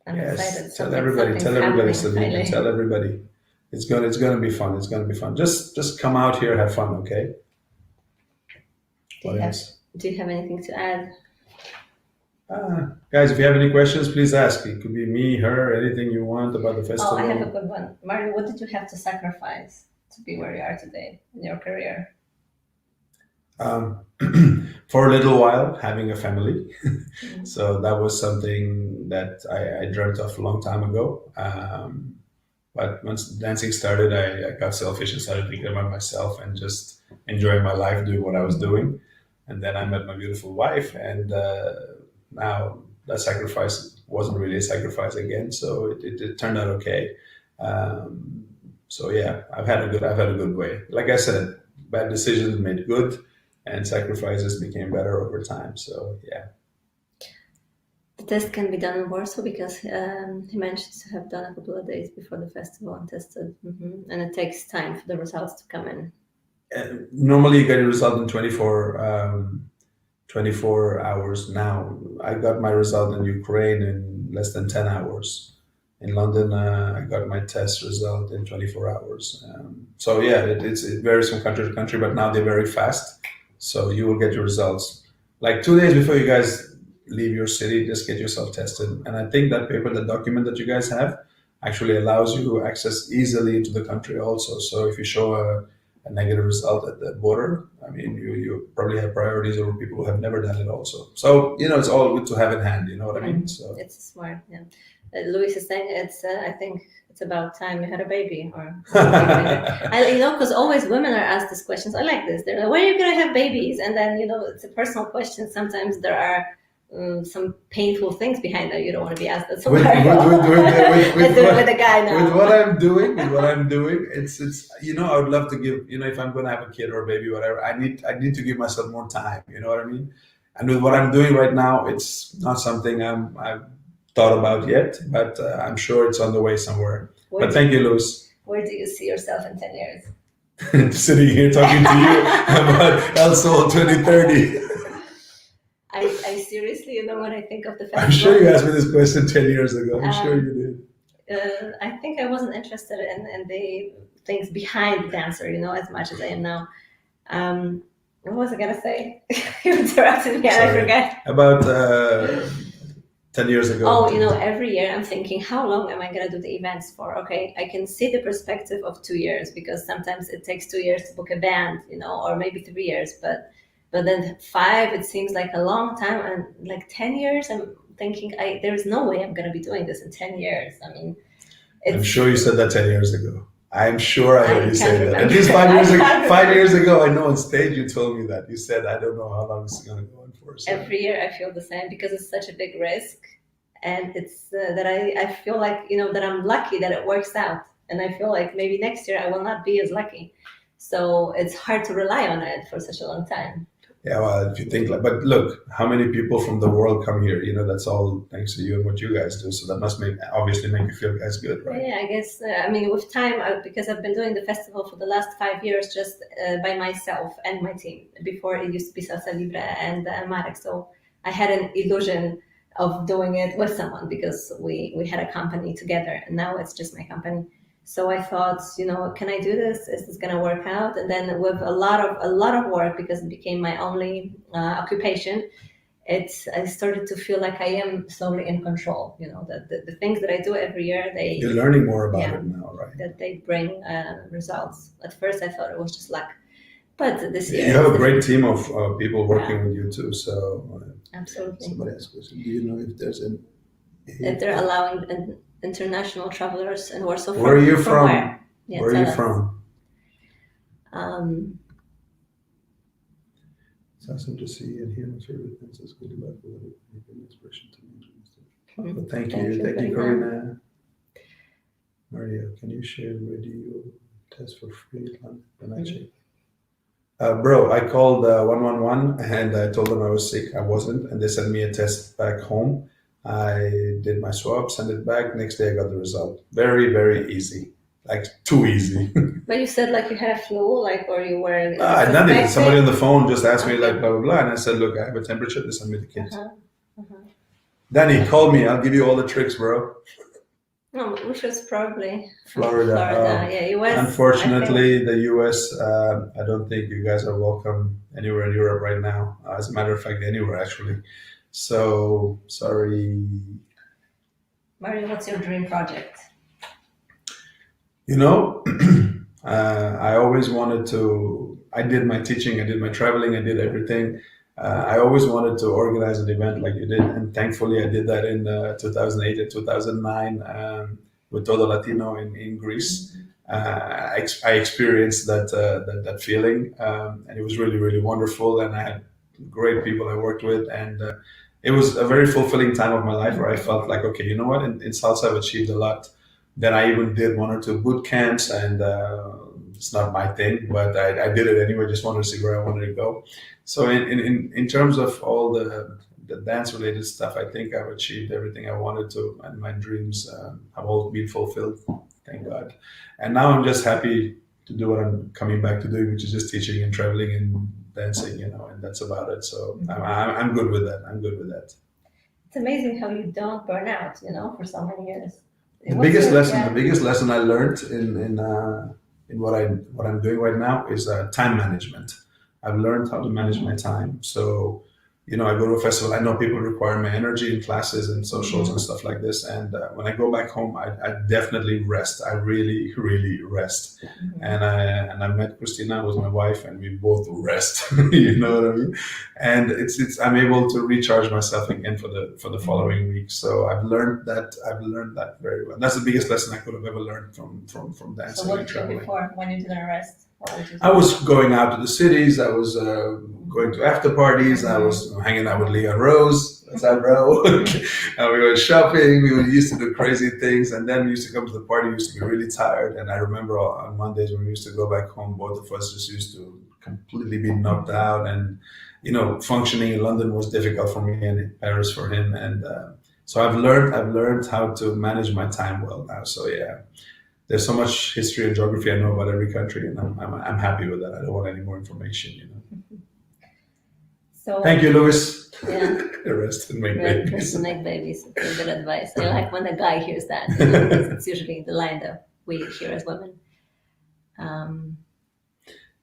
[SPEAKER 1] I'm excited.
[SPEAKER 2] Tell
[SPEAKER 1] Something's
[SPEAKER 2] everybody,
[SPEAKER 1] happening,
[SPEAKER 2] Sabina,
[SPEAKER 1] finally.
[SPEAKER 2] tell everybody. It's gonna be fun. It's gonna be fun. Just come out here, have fun, okay?
[SPEAKER 1] Do you have anything to add?
[SPEAKER 2] Guys, if you have any questions, please ask. It could be me, her, anything you want about the festival.
[SPEAKER 1] Oh, I have a good one. Mario, what did you have to sacrifice to be where you are today in your career?
[SPEAKER 2] For a little while, having a family. So that was something that I dreamt of a long time ago. But once dancing started, I got selfish and started thinking about myself and just enjoying my life, doing what I was doing. And then I met my beautiful wife, and now that sacrifice wasn't really a sacrifice again. So it turned out okay. So yeah, I've had a good way. Like I said, bad decisions made good, and sacrifices became better over time. So yeah.
[SPEAKER 1] The test can be done in Warsaw because he mentioned to have done a couple of days before the festival and tested. And it takes time for the results to come in.
[SPEAKER 2] Normally you get a result in 24 hours. Now I got my result in Ukraine in less than 10 hours. In London, I got my test result in 24 hours. So yeah, it varies from country to country, but now they're very fast. So you will get your results like 2 days before you guys leave your city. Just get yourself tested, and I think that paper, the document that you guys have, actually allows you access easily into the country also. So if you show a negative result at the border, I mean, you probably have priorities over people who have never done it also. So it's all good to have in hand. You know what I mean? So.
[SPEAKER 1] It's smart. Yeah. Louis is saying it's. I think it's about time you had a baby, or because always women are asked these questions. I like this. They're like, "When are you gonna have babies?" And then it's a personal question. Sometimes there are some painful things behind that you don't want to be asked. That's
[SPEAKER 2] with,
[SPEAKER 1] why with a guy now.
[SPEAKER 2] With what I'm doing, it's I would love to give if I'm going to have a kid or a baby, whatever. I need to give myself more time. You know what I mean? And with what I'm doing right now, it's not something I've thought about yet, but I'm sure it's on the way somewhere. But thank you, Luz.
[SPEAKER 1] Where do you see yourself in 10 years?
[SPEAKER 2] Sitting here talking to you about El Sol 2030.
[SPEAKER 1] I seriously, when I think of the festival,
[SPEAKER 2] I'm sure you asked me this question 10 years ago. I'm sure you
[SPEAKER 1] did. I think I wasn't interested in the things behind the dancer, as much as I am now. What was I gonna say? You interrupted me and I forgot.
[SPEAKER 2] About 10 years ago.
[SPEAKER 1] Oh, every year I'm thinking, how long am I gonna do the events for? Okay, I can see the perspective of 2 years, because sometimes it takes 2 years to book a band, or maybe 3 years, but then 5, it seems like a long time, and like 10 years, I'm thinking, there's no way I'm gonna be doing this in 10 years. I mean,
[SPEAKER 2] I'm sure you said that 10 years ago. I'm sure I heard you say that. At least 5 years ago. 5 years ago, I know on stage you told me that. You said, I don't know how long this is going to go on for. So.
[SPEAKER 1] Every year I feel the same, because it's such a big risk. And it's that I feel like, that I'm lucky that it works out. And I feel like maybe next year I will not be as lucky. So it's hard to rely on it for such a long time.
[SPEAKER 2] Yeah, well, if you think but look, how many people from the world come here? That's all thanks to you and what you guys do. So that must obviously make you feel guys good, right?
[SPEAKER 1] Yeah, I guess. With time, because I've been doing the festival for the last 5 years just by myself and my team. Before it used to be Salsa Libre and Marek. So I had an illusion of doing it with someone, because we had a company together, and now it's just my company. So I thought, can I do this? Is this going to work out? And then with a lot of work, because it became my only occupation, I started to feel like I am slowly in control. That the things that I do every year,
[SPEAKER 2] you're learning more about it now, right?
[SPEAKER 1] That they bring results. At first, I thought it was just luck, but this year
[SPEAKER 2] you have a great team of people working with you too. So
[SPEAKER 1] absolutely.
[SPEAKER 2] Somebody asked a question. Do you know if there's
[SPEAKER 1] if they're allowing international travelers in Warsaw?
[SPEAKER 2] Where are you from?
[SPEAKER 1] Where? Yeah,
[SPEAKER 2] where are you from? It's awesome to see and hear my favorite things. That's good about an expression to me. But thank you, Corina. Maria, can you share where do you test for free? When I check. Bro, I called 111 and I told them I was sick. I wasn't, and they sent me a test back home. I did my swab, sent it back. Next day, I got the result. Very, very easy. Like, too easy.
[SPEAKER 1] But you said, like, you had a flu, like, or you were...
[SPEAKER 2] nothing. Somebody on the phone just asked me, like, blah, blah, blah. And I said, look, I have a temperature. They sent me the kids. Danny, call me. I'll give you all the tricks, bro.
[SPEAKER 1] No, which was probably...
[SPEAKER 2] Florida.
[SPEAKER 1] Yeah, US.
[SPEAKER 2] Unfortunately, the US, I don't think you guys are welcome anywhere in Europe right now. As a matter of fact, anywhere, actually. So, sorry.
[SPEAKER 1] Mario, what's your dream project?
[SPEAKER 2] I always wanted to, I did my teaching, I did my traveling, I did everything. I always wanted to organize an event like you did. And thankfully, I did that in 2008 and 2009 with Todo Latino in Greece. I experienced that feeling, and it was really, really wonderful. And I had great people I worked with, and it was a very fulfilling time of my life where I felt like, okay, you know what? In Salsa, I've achieved a lot. Then I even did 1 or 2 boot camps, and it's not my thing, but I did it anyway. Just wanted to see where I wanted to go. So in terms of all the dance related stuff, I think I've achieved everything I wanted to, and my dreams have all been fulfilled. Thank God. And now I'm just happy to do what I'm coming back to doing, which is just teaching and traveling and dancing, and that's about it. So I'm good with that. I'm good with that.
[SPEAKER 1] It's amazing how you don't burn out, for so many years.
[SPEAKER 2] The biggest lesson I learned in what I'm doing right now is time management. I've learned how to manage my time. So, I go to a festival. I know people require my energy in classes and socials and stuff like this. And when I go back home, I definitely rest. I really, really rest. And I met Christina, who's my wife, and we both rest. You know what I mean? And it's I'm able to recharge myself again for the following week. So I've learned that very well. That's the biggest lesson I could have ever learned from dancing.
[SPEAKER 1] So what did you do before when you didn't rest?
[SPEAKER 2] I was going out to the cities. I was going to after parties. I was hanging out with Leon Rose. What's up, bro? And we were shopping. We used to do crazy things. And then we used to come to the party. We used to be really tired. And I remember on Mondays when we used to go back home, both of us just used to completely be knocked out. And, functioning in London was difficult for me and in Paris for him. And so I've learned how to manage my time well now. So, yeah. There's so much history and geography I know about every country, and I'm happy with that. I don't want any more information,
[SPEAKER 1] So
[SPEAKER 2] thank you, Louis.
[SPEAKER 1] Yeah.
[SPEAKER 2] Rest and make babies.
[SPEAKER 1] Rest and make babies. That's good advice. I like when a guy hears that. It's usually the line that we hear as women.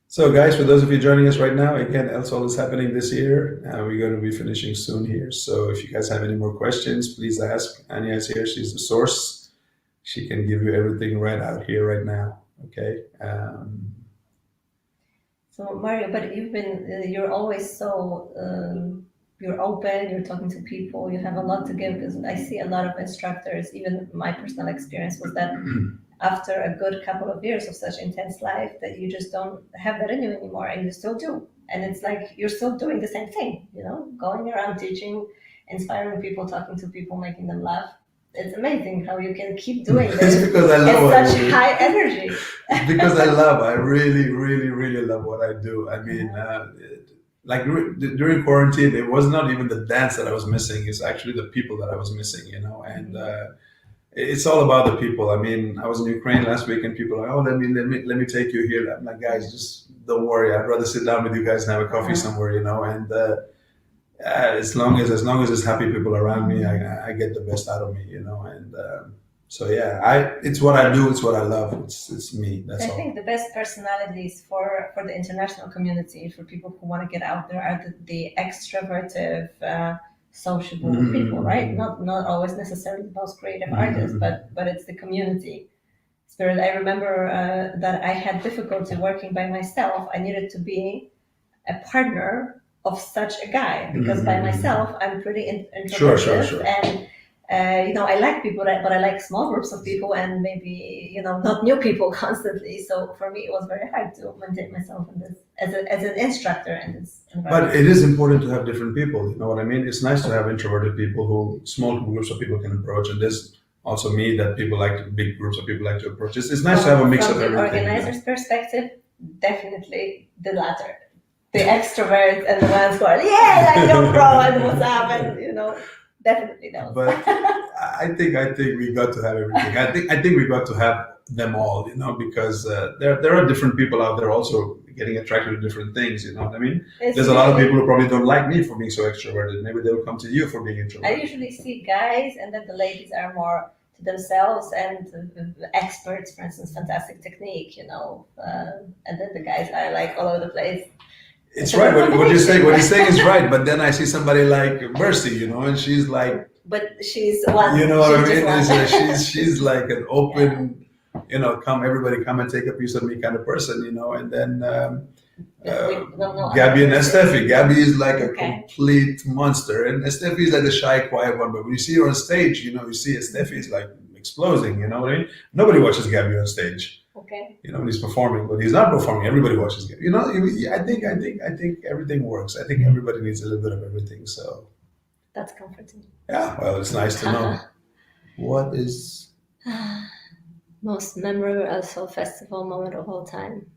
[SPEAKER 2] So, guys, for those of you joining us right now, again, El Sol is happening this year. We're going to be finishing soon here. So, if you guys have any more questions, please ask. Anya is here. She's the source. She can give you everything right out here, right now. Okay.
[SPEAKER 1] So Mario, but you're always so, you're open, you're talking to people, you have a lot to give, because I see a lot of instructors, even my personal experience was that after a good couple of years of such intense life that you just don't have that in you anymore, and you still do. And it's like, you're still doing the same thing, going around teaching, inspiring people, talking to people, making them laugh. It's amazing how you can keep doing this.
[SPEAKER 2] It's because I love
[SPEAKER 1] it's such high energy.
[SPEAKER 2] Because I really, really, really love what I do. I mean, during quarantine, it was not even the dance that I was missing. It's actually the people that I was missing, and it's all about the people. I mean, I was in Ukraine last week and people are like, oh, let me take you here. I'm like, guys, just don't worry. I'd rather sit down with you guys and have a coffee somewhere, and as long as there's happy people around me, I get the best out of me, and so yeah, it's what I do, it's what I love, it's me. That's all.
[SPEAKER 1] I think the best personalities for the international community, for people who want to get out there, are the extroverted, sociable people, right? Not always necessarily the most creative artists, but it's the community spirit. I remember that I had difficulty working by myself. I needed to be a partner of such a guy, because by myself I'm pretty introverted.
[SPEAKER 2] Sure.
[SPEAKER 1] And I like people, but I like small groups of people, and maybe not new people constantly. So for me, it was very hard to maintain myself in this as an instructor in this environment.
[SPEAKER 2] But it is important to have different people. You know what I mean? It's nice to have introverted people small groups of people can approach, and there's also me that people like, big groups of people like to approach. It's nice to have a mix of everything.
[SPEAKER 1] From the organizer's perspective, definitely the latter. The extroverts and the ones who are, no problem, what's up, and definitely those.
[SPEAKER 2] But I think we got to have everything. I think we got to have them all, because there are different people out there also getting attracted to different things. You know what I mean? There's a lot of people who probably don't like me for being so extroverted. Maybe they'll come to you for being introverted.
[SPEAKER 1] I usually see guys, and then the ladies are more to themselves, and experts, for instance, fantastic technique, and then the guys are like all over the place.
[SPEAKER 2] It's right. What you're saying is right. But then I see somebody like Mercy, and she's like.
[SPEAKER 1] But she's one.
[SPEAKER 2] You know what I mean? She's like an open, everybody come and take a piece of me kind of person, And then Gabby and Estefi. Gabby is like a complete monster, and Estefi is like the shy, quiet one. But when you see her on stage, you see Estefi is like exploding. You know what I mean? Nobody watches Gabby on stage.
[SPEAKER 1] Okay.
[SPEAKER 2] When he's performing, but he's not performing. Everybody watches him. I think everything works. I think everybody needs a little bit of everything. So
[SPEAKER 1] that's comforting.
[SPEAKER 2] Yeah, well, it's nice to know. What is
[SPEAKER 1] most memorable El Sol festival moment of all time?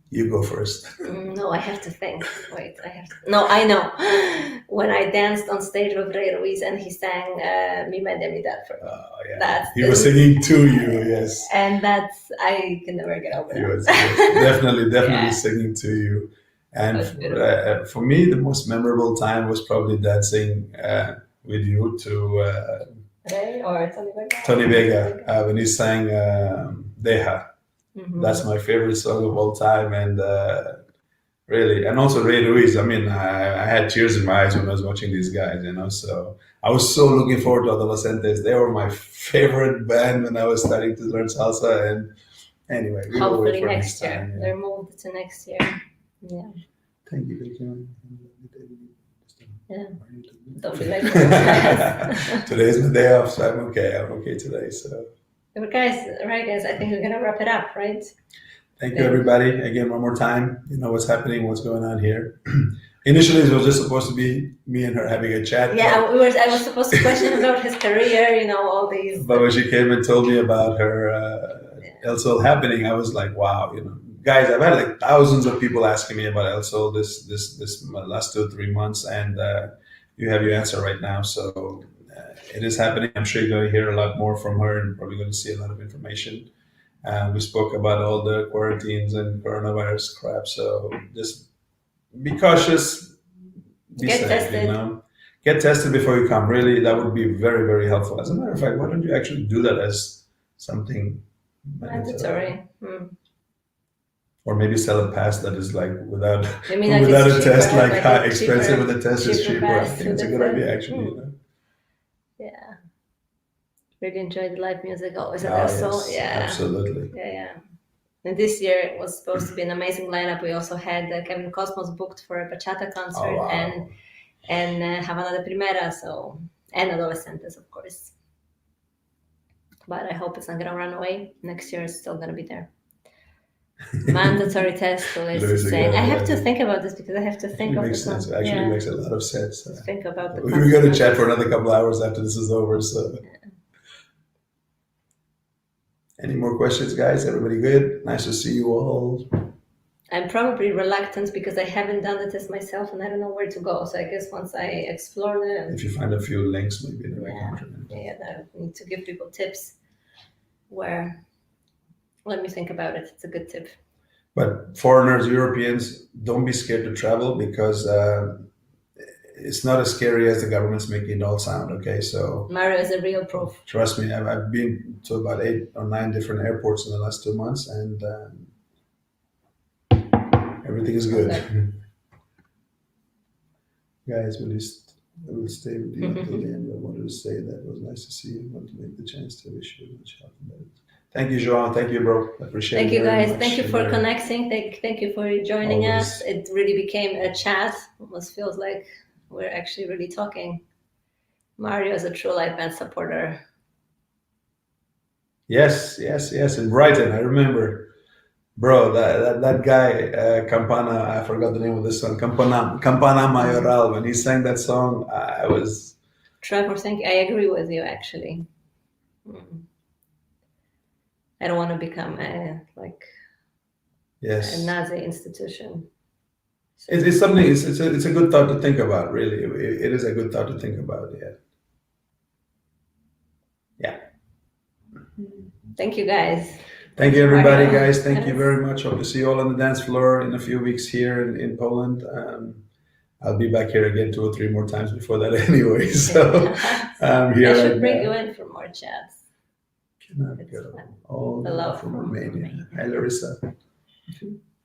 [SPEAKER 2] You go first.
[SPEAKER 1] No, I have to think. Wait, No, I know. When I danced on stage with Ray Ruiz and he sang Mi Mente Mi Dad for me.
[SPEAKER 2] Oh, yeah. He was singing to you, yes.
[SPEAKER 1] And I can never get over
[SPEAKER 2] He was definitely singing to you. And for me, the most memorable time was probably dancing with you to
[SPEAKER 1] Ray or Tony Vega?
[SPEAKER 2] Tony Vega, when he sang Deja.
[SPEAKER 1] Mhm.
[SPEAKER 2] That's my favorite song of all time, and really, and also Ray Ruiz. I mean, I had tears in my eyes when I was watching these guys, you know. So I was so looking forward to Adolescentes. They were my favorite band when I was starting to learn salsa. And anyway, we will wait
[SPEAKER 1] Hopefully
[SPEAKER 2] for
[SPEAKER 1] next
[SPEAKER 2] next
[SPEAKER 1] year.
[SPEAKER 2] time. Yeah.
[SPEAKER 1] They're moved to next year. Yeah.
[SPEAKER 2] Thank you. Thank you.
[SPEAKER 1] Yeah. Don't be like that.
[SPEAKER 2] Today is my day off, so I'm okay. I'm okay today. So
[SPEAKER 1] But guys, right, guys, I think we're gonna wrap it up, right?
[SPEAKER 2] thank you, everybody. Again, one more time. You know what's happening, what's going on here. Initially, it was just supposed to be me and her having a chat.
[SPEAKER 1] Yeah, I was supposed to question about his career, you know, all these.
[SPEAKER 2] But when she came and told me about her El Sol happening, I was like, wow, you know, guys, I've had like thousands of people asking me about El Sol this last 2 or 3 months, and you have your answer right now. So it is happening. I'm sure you're going to hear a lot more from her, and probably going to see a lot of information. We spoke about all the quarantines and coronavirus crap. So just be cautious, be
[SPEAKER 1] Get
[SPEAKER 2] safe,
[SPEAKER 1] tested.
[SPEAKER 2] you know. Get tested before you come. Really, that would be very, very helpful. As a matter of fact, why don't you actually do that as something
[SPEAKER 1] Mandatory.
[SPEAKER 2] or maybe sell a pass that is like without
[SPEAKER 1] I mean, like
[SPEAKER 2] without
[SPEAKER 1] it's
[SPEAKER 2] a
[SPEAKER 1] cheaper,
[SPEAKER 2] test, like
[SPEAKER 1] like
[SPEAKER 2] high,
[SPEAKER 1] it's
[SPEAKER 2] expensive
[SPEAKER 1] cheaper-
[SPEAKER 2] with the test is
[SPEAKER 1] cheaper
[SPEAKER 2] cheaper. I
[SPEAKER 1] pass
[SPEAKER 2] think it's a
[SPEAKER 1] with
[SPEAKER 2] good
[SPEAKER 1] the
[SPEAKER 2] idea,
[SPEAKER 1] test.
[SPEAKER 2] actually. You know?
[SPEAKER 1] Yeah. Really enjoyed the live music always at
[SPEAKER 2] Ah,
[SPEAKER 1] El Sol.
[SPEAKER 2] yes,
[SPEAKER 1] Yeah.
[SPEAKER 2] absolutely.
[SPEAKER 1] Yeah. And this year it was supposed to be an amazing lineup. We also had Kevin Cosmos booked for a bachata concert
[SPEAKER 2] Oh, wow.
[SPEAKER 1] and Havana de Primera, so and Adolescentes, of course. But I hope it's not gonna run away. Next year it's still gonna be there. Mandatory test, Luis
[SPEAKER 2] Luis
[SPEAKER 1] is saying.
[SPEAKER 2] again,
[SPEAKER 1] I have
[SPEAKER 2] yeah.
[SPEAKER 1] to think about this because I have to think
[SPEAKER 2] It
[SPEAKER 1] of
[SPEAKER 2] makes
[SPEAKER 1] the
[SPEAKER 2] sense.
[SPEAKER 1] con-
[SPEAKER 2] Actually,
[SPEAKER 1] yeah,
[SPEAKER 2] makes a lot of sense.
[SPEAKER 1] think about the
[SPEAKER 2] We're going to
[SPEAKER 1] consequences.
[SPEAKER 2] chat for another couple hours after this is over. So, any more questions, guys? Everybody good? Nice to see you all.
[SPEAKER 1] I'm probably reluctant because I haven't done the test myself and I don't know where to go. So I guess once I explore them,
[SPEAKER 2] If you find a few links, maybe in the
[SPEAKER 1] Yeah.
[SPEAKER 2] comment.
[SPEAKER 1] I need to give people tips where. Let me think about it. It's a good tip.
[SPEAKER 2] But foreigners, Europeans, don't be scared to travel because it's not as scary as the government's making it all sound. Okay, so
[SPEAKER 1] Mario is a real proof.
[SPEAKER 2] trust me, I've been to about 8 or 9 different airports in the last 2 months, and everything is good.
[SPEAKER 1] Okay.
[SPEAKER 2] Guys, I will stay with you until the end. I wanted to say that it was nice to see you. I want to make the chance to wish you much health and better. Thank you, Joan. Thank you, bro. I appreciate
[SPEAKER 1] Thank
[SPEAKER 2] it.
[SPEAKER 1] you,
[SPEAKER 2] very
[SPEAKER 1] guys.
[SPEAKER 2] much.
[SPEAKER 1] Thank you for
[SPEAKER 2] Very-
[SPEAKER 1] connecting. Thank you for joining
[SPEAKER 2] Always.
[SPEAKER 1] us. It really became a chat. Almost feels like we're actually really talking. Mario is a true live band supporter.
[SPEAKER 2] Yes. In Brighton, I remember. Bro, that guy, Campana, I forgot the name of this song, Campana Mayoral. When he sang that song, I was.
[SPEAKER 1] Trevor, I agree with you, actually. I don't want to become a
[SPEAKER 2] Yes.
[SPEAKER 1] Nazi institution. So,
[SPEAKER 2] It's something. It's a good thought to think about. Really, it is a good thought to think about. Yeah.
[SPEAKER 1] thank you, guys.
[SPEAKER 2] Thank you, everybody,
[SPEAKER 1] Mario.
[SPEAKER 2] guys. Thank you very much. Hope to see you all on the dance floor in a few weeks here in Poland. I'll be back here again 2 or 3 more times before that, anyway. So I'm here.
[SPEAKER 1] I should
[SPEAKER 2] right
[SPEAKER 1] bring
[SPEAKER 2] now.
[SPEAKER 1] you in for more chats.
[SPEAKER 2] Cannot
[SPEAKER 1] It's
[SPEAKER 2] go.
[SPEAKER 1] fun.
[SPEAKER 2] All the
[SPEAKER 1] Hello
[SPEAKER 2] love from
[SPEAKER 1] from
[SPEAKER 2] Romania.
[SPEAKER 1] Romania.
[SPEAKER 2] Hi, Larissa.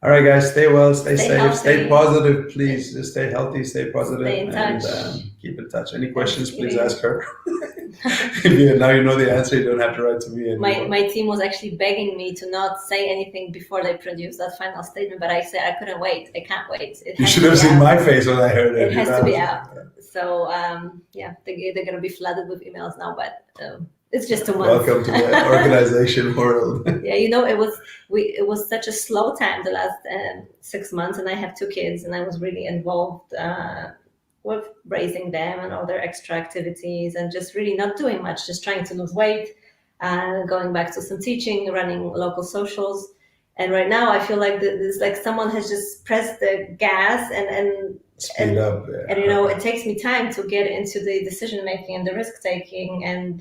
[SPEAKER 2] All right, guys. Stay well. Stay safe.
[SPEAKER 1] healthy.
[SPEAKER 2] Stay positive, please. Just stay healthy. Stay positive.
[SPEAKER 1] Stay in
[SPEAKER 2] and
[SPEAKER 1] touch.
[SPEAKER 2] keep in touch. Any questions? Please
[SPEAKER 1] Thanksgiving.
[SPEAKER 2] ask her. Now you know the answer. You don't have to write to me anymore.
[SPEAKER 1] My team was actually begging me to not say anything before they produce that final statement, but I said I couldn't wait. I can't wait. It
[SPEAKER 2] You
[SPEAKER 1] has
[SPEAKER 2] should
[SPEAKER 1] to
[SPEAKER 2] have
[SPEAKER 1] be
[SPEAKER 2] seen
[SPEAKER 1] out.
[SPEAKER 2] my face when I heard it.
[SPEAKER 1] It has
[SPEAKER 2] you know?
[SPEAKER 1] to be out. So they're gonna be flooded with emails now, but it's just 2 months.
[SPEAKER 2] Welcome to the organization world.
[SPEAKER 1] Yeah, it was such a slow time the last 6 months, and I have 2 kids, and I was really involved with raising them and all their extra activities, and just really not doing much, just trying to lose weight, going back to some teaching, running local socials. And right now, I feel like there's like someone has just pressed the gas and
[SPEAKER 2] Speed up. Yeah.
[SPEAKER 1] and it takes me time to get into the decision making and the risk taking and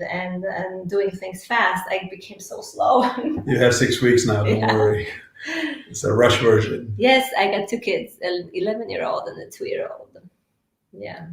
[SPEAKER 1] doing things fast. I became so slow.
[SPEAKER 2] You have 6 weeks now. Don't
[SPEAKER 1] Yeah.
[SPEAKER 2] worry. It's a rush version.
[SPEAKER 1] Yes, I got 2 kids, an 11-year-old and a 2-year-old. Yeah.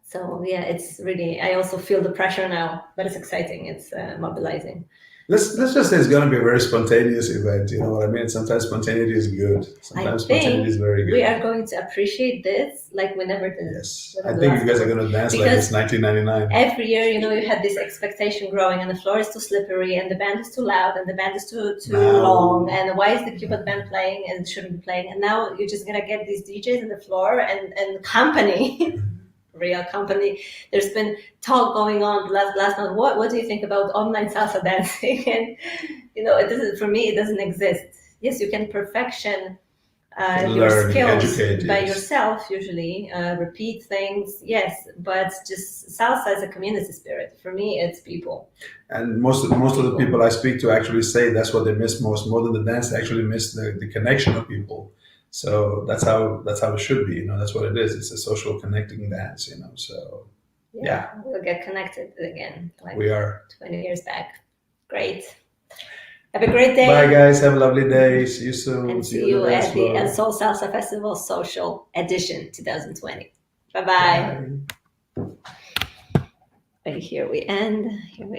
[SPEAKER 1] So yeah, it's really, I also feel the pressure now, but it's exciting. It's mobilizing.
[SPEAKER 2] Let's just say it's going to be a very spontaneous event. You know what I mean? Sometimes spontaneity is good.
[SPEAKER 1] I
[SPEAKER 2] Sometimes spontaneity
[SPEAKER 1] think
[SPEAKER 2] is very
[SPEAKER 1] we
[SPEAKER 2] good.
[SPEAKER 1] are going to appreciate this like we never did
[SPEAKER 2] Yes,
[SPEAKER 1] within
[SPEAKER 2] I
[SPEAKER 1] the
[SPEAKER 2] think you
[SPEAKER 1] last
[SPEAKER 2] guys are
[SPEAKER 1] couple.
[SPEAKER 2] going to dance like
[SPEAKER 1] Because
[SPEAKER 2] it's 1999.
[SPEAKER 1] every year, you had this expectation growing, and the floor is too slippery, and the band is too loud, and the band is too long,
[SPEAKER 2] Now,
[SPEAKER 1] and why is the keyboard band playing and it shouldn't be playing? And now you're just gonna get these DJs on the floor and company, real company. There's been talk going on last night. What do you think about online salsa dancing? And it doesn't. For me, it doesn't exist. Yes, you can perfection
[SPEAKER 2] you can
[SPEAKER 1] your
[SPEAKER 2] learn, you can
[SPEAKER 1] skills
[SPEAKER 2] educate.
[SPEAKER 1] by
[SPEAKER 2] Yes,
[SPEAKER 1] yourself, usually repeat things, yes, but just salsa is a community spirit. For me, it's people.
[SPEAKER 2] and most of the people I speak to actually say that's what they miss most, more than the dance. They actually miss the connection of people. So that's how it should be. That's what it is. It's a social connecting dance. So yeah,
[SPEAKER 1] We'll get connected again like
[SPEAKER 2] we are.
[SPEAKER 1] 20 years back. Great. Have a great
[SPEAKER 2] Bye,
[SPEAKER 1] day,
[SPEAKER 2] guys. Have a lovely day. See you soon.
[SPEAKER 1] and
[SPEAKER 2] See
[SPEAKER 1] see
[SPEAKER 2] you on
[SPEAKER 1] you
[SPEAKER 2] the dance
[SPEAKER 1] at the
[SPEAKER 2] floor.
[SPEAKER 1] Soul Salsa Festival Social Edition 2020. Bye bye.
[SPEAKER 2] Bye.
[SPEAKER 1] Right here we end. Here we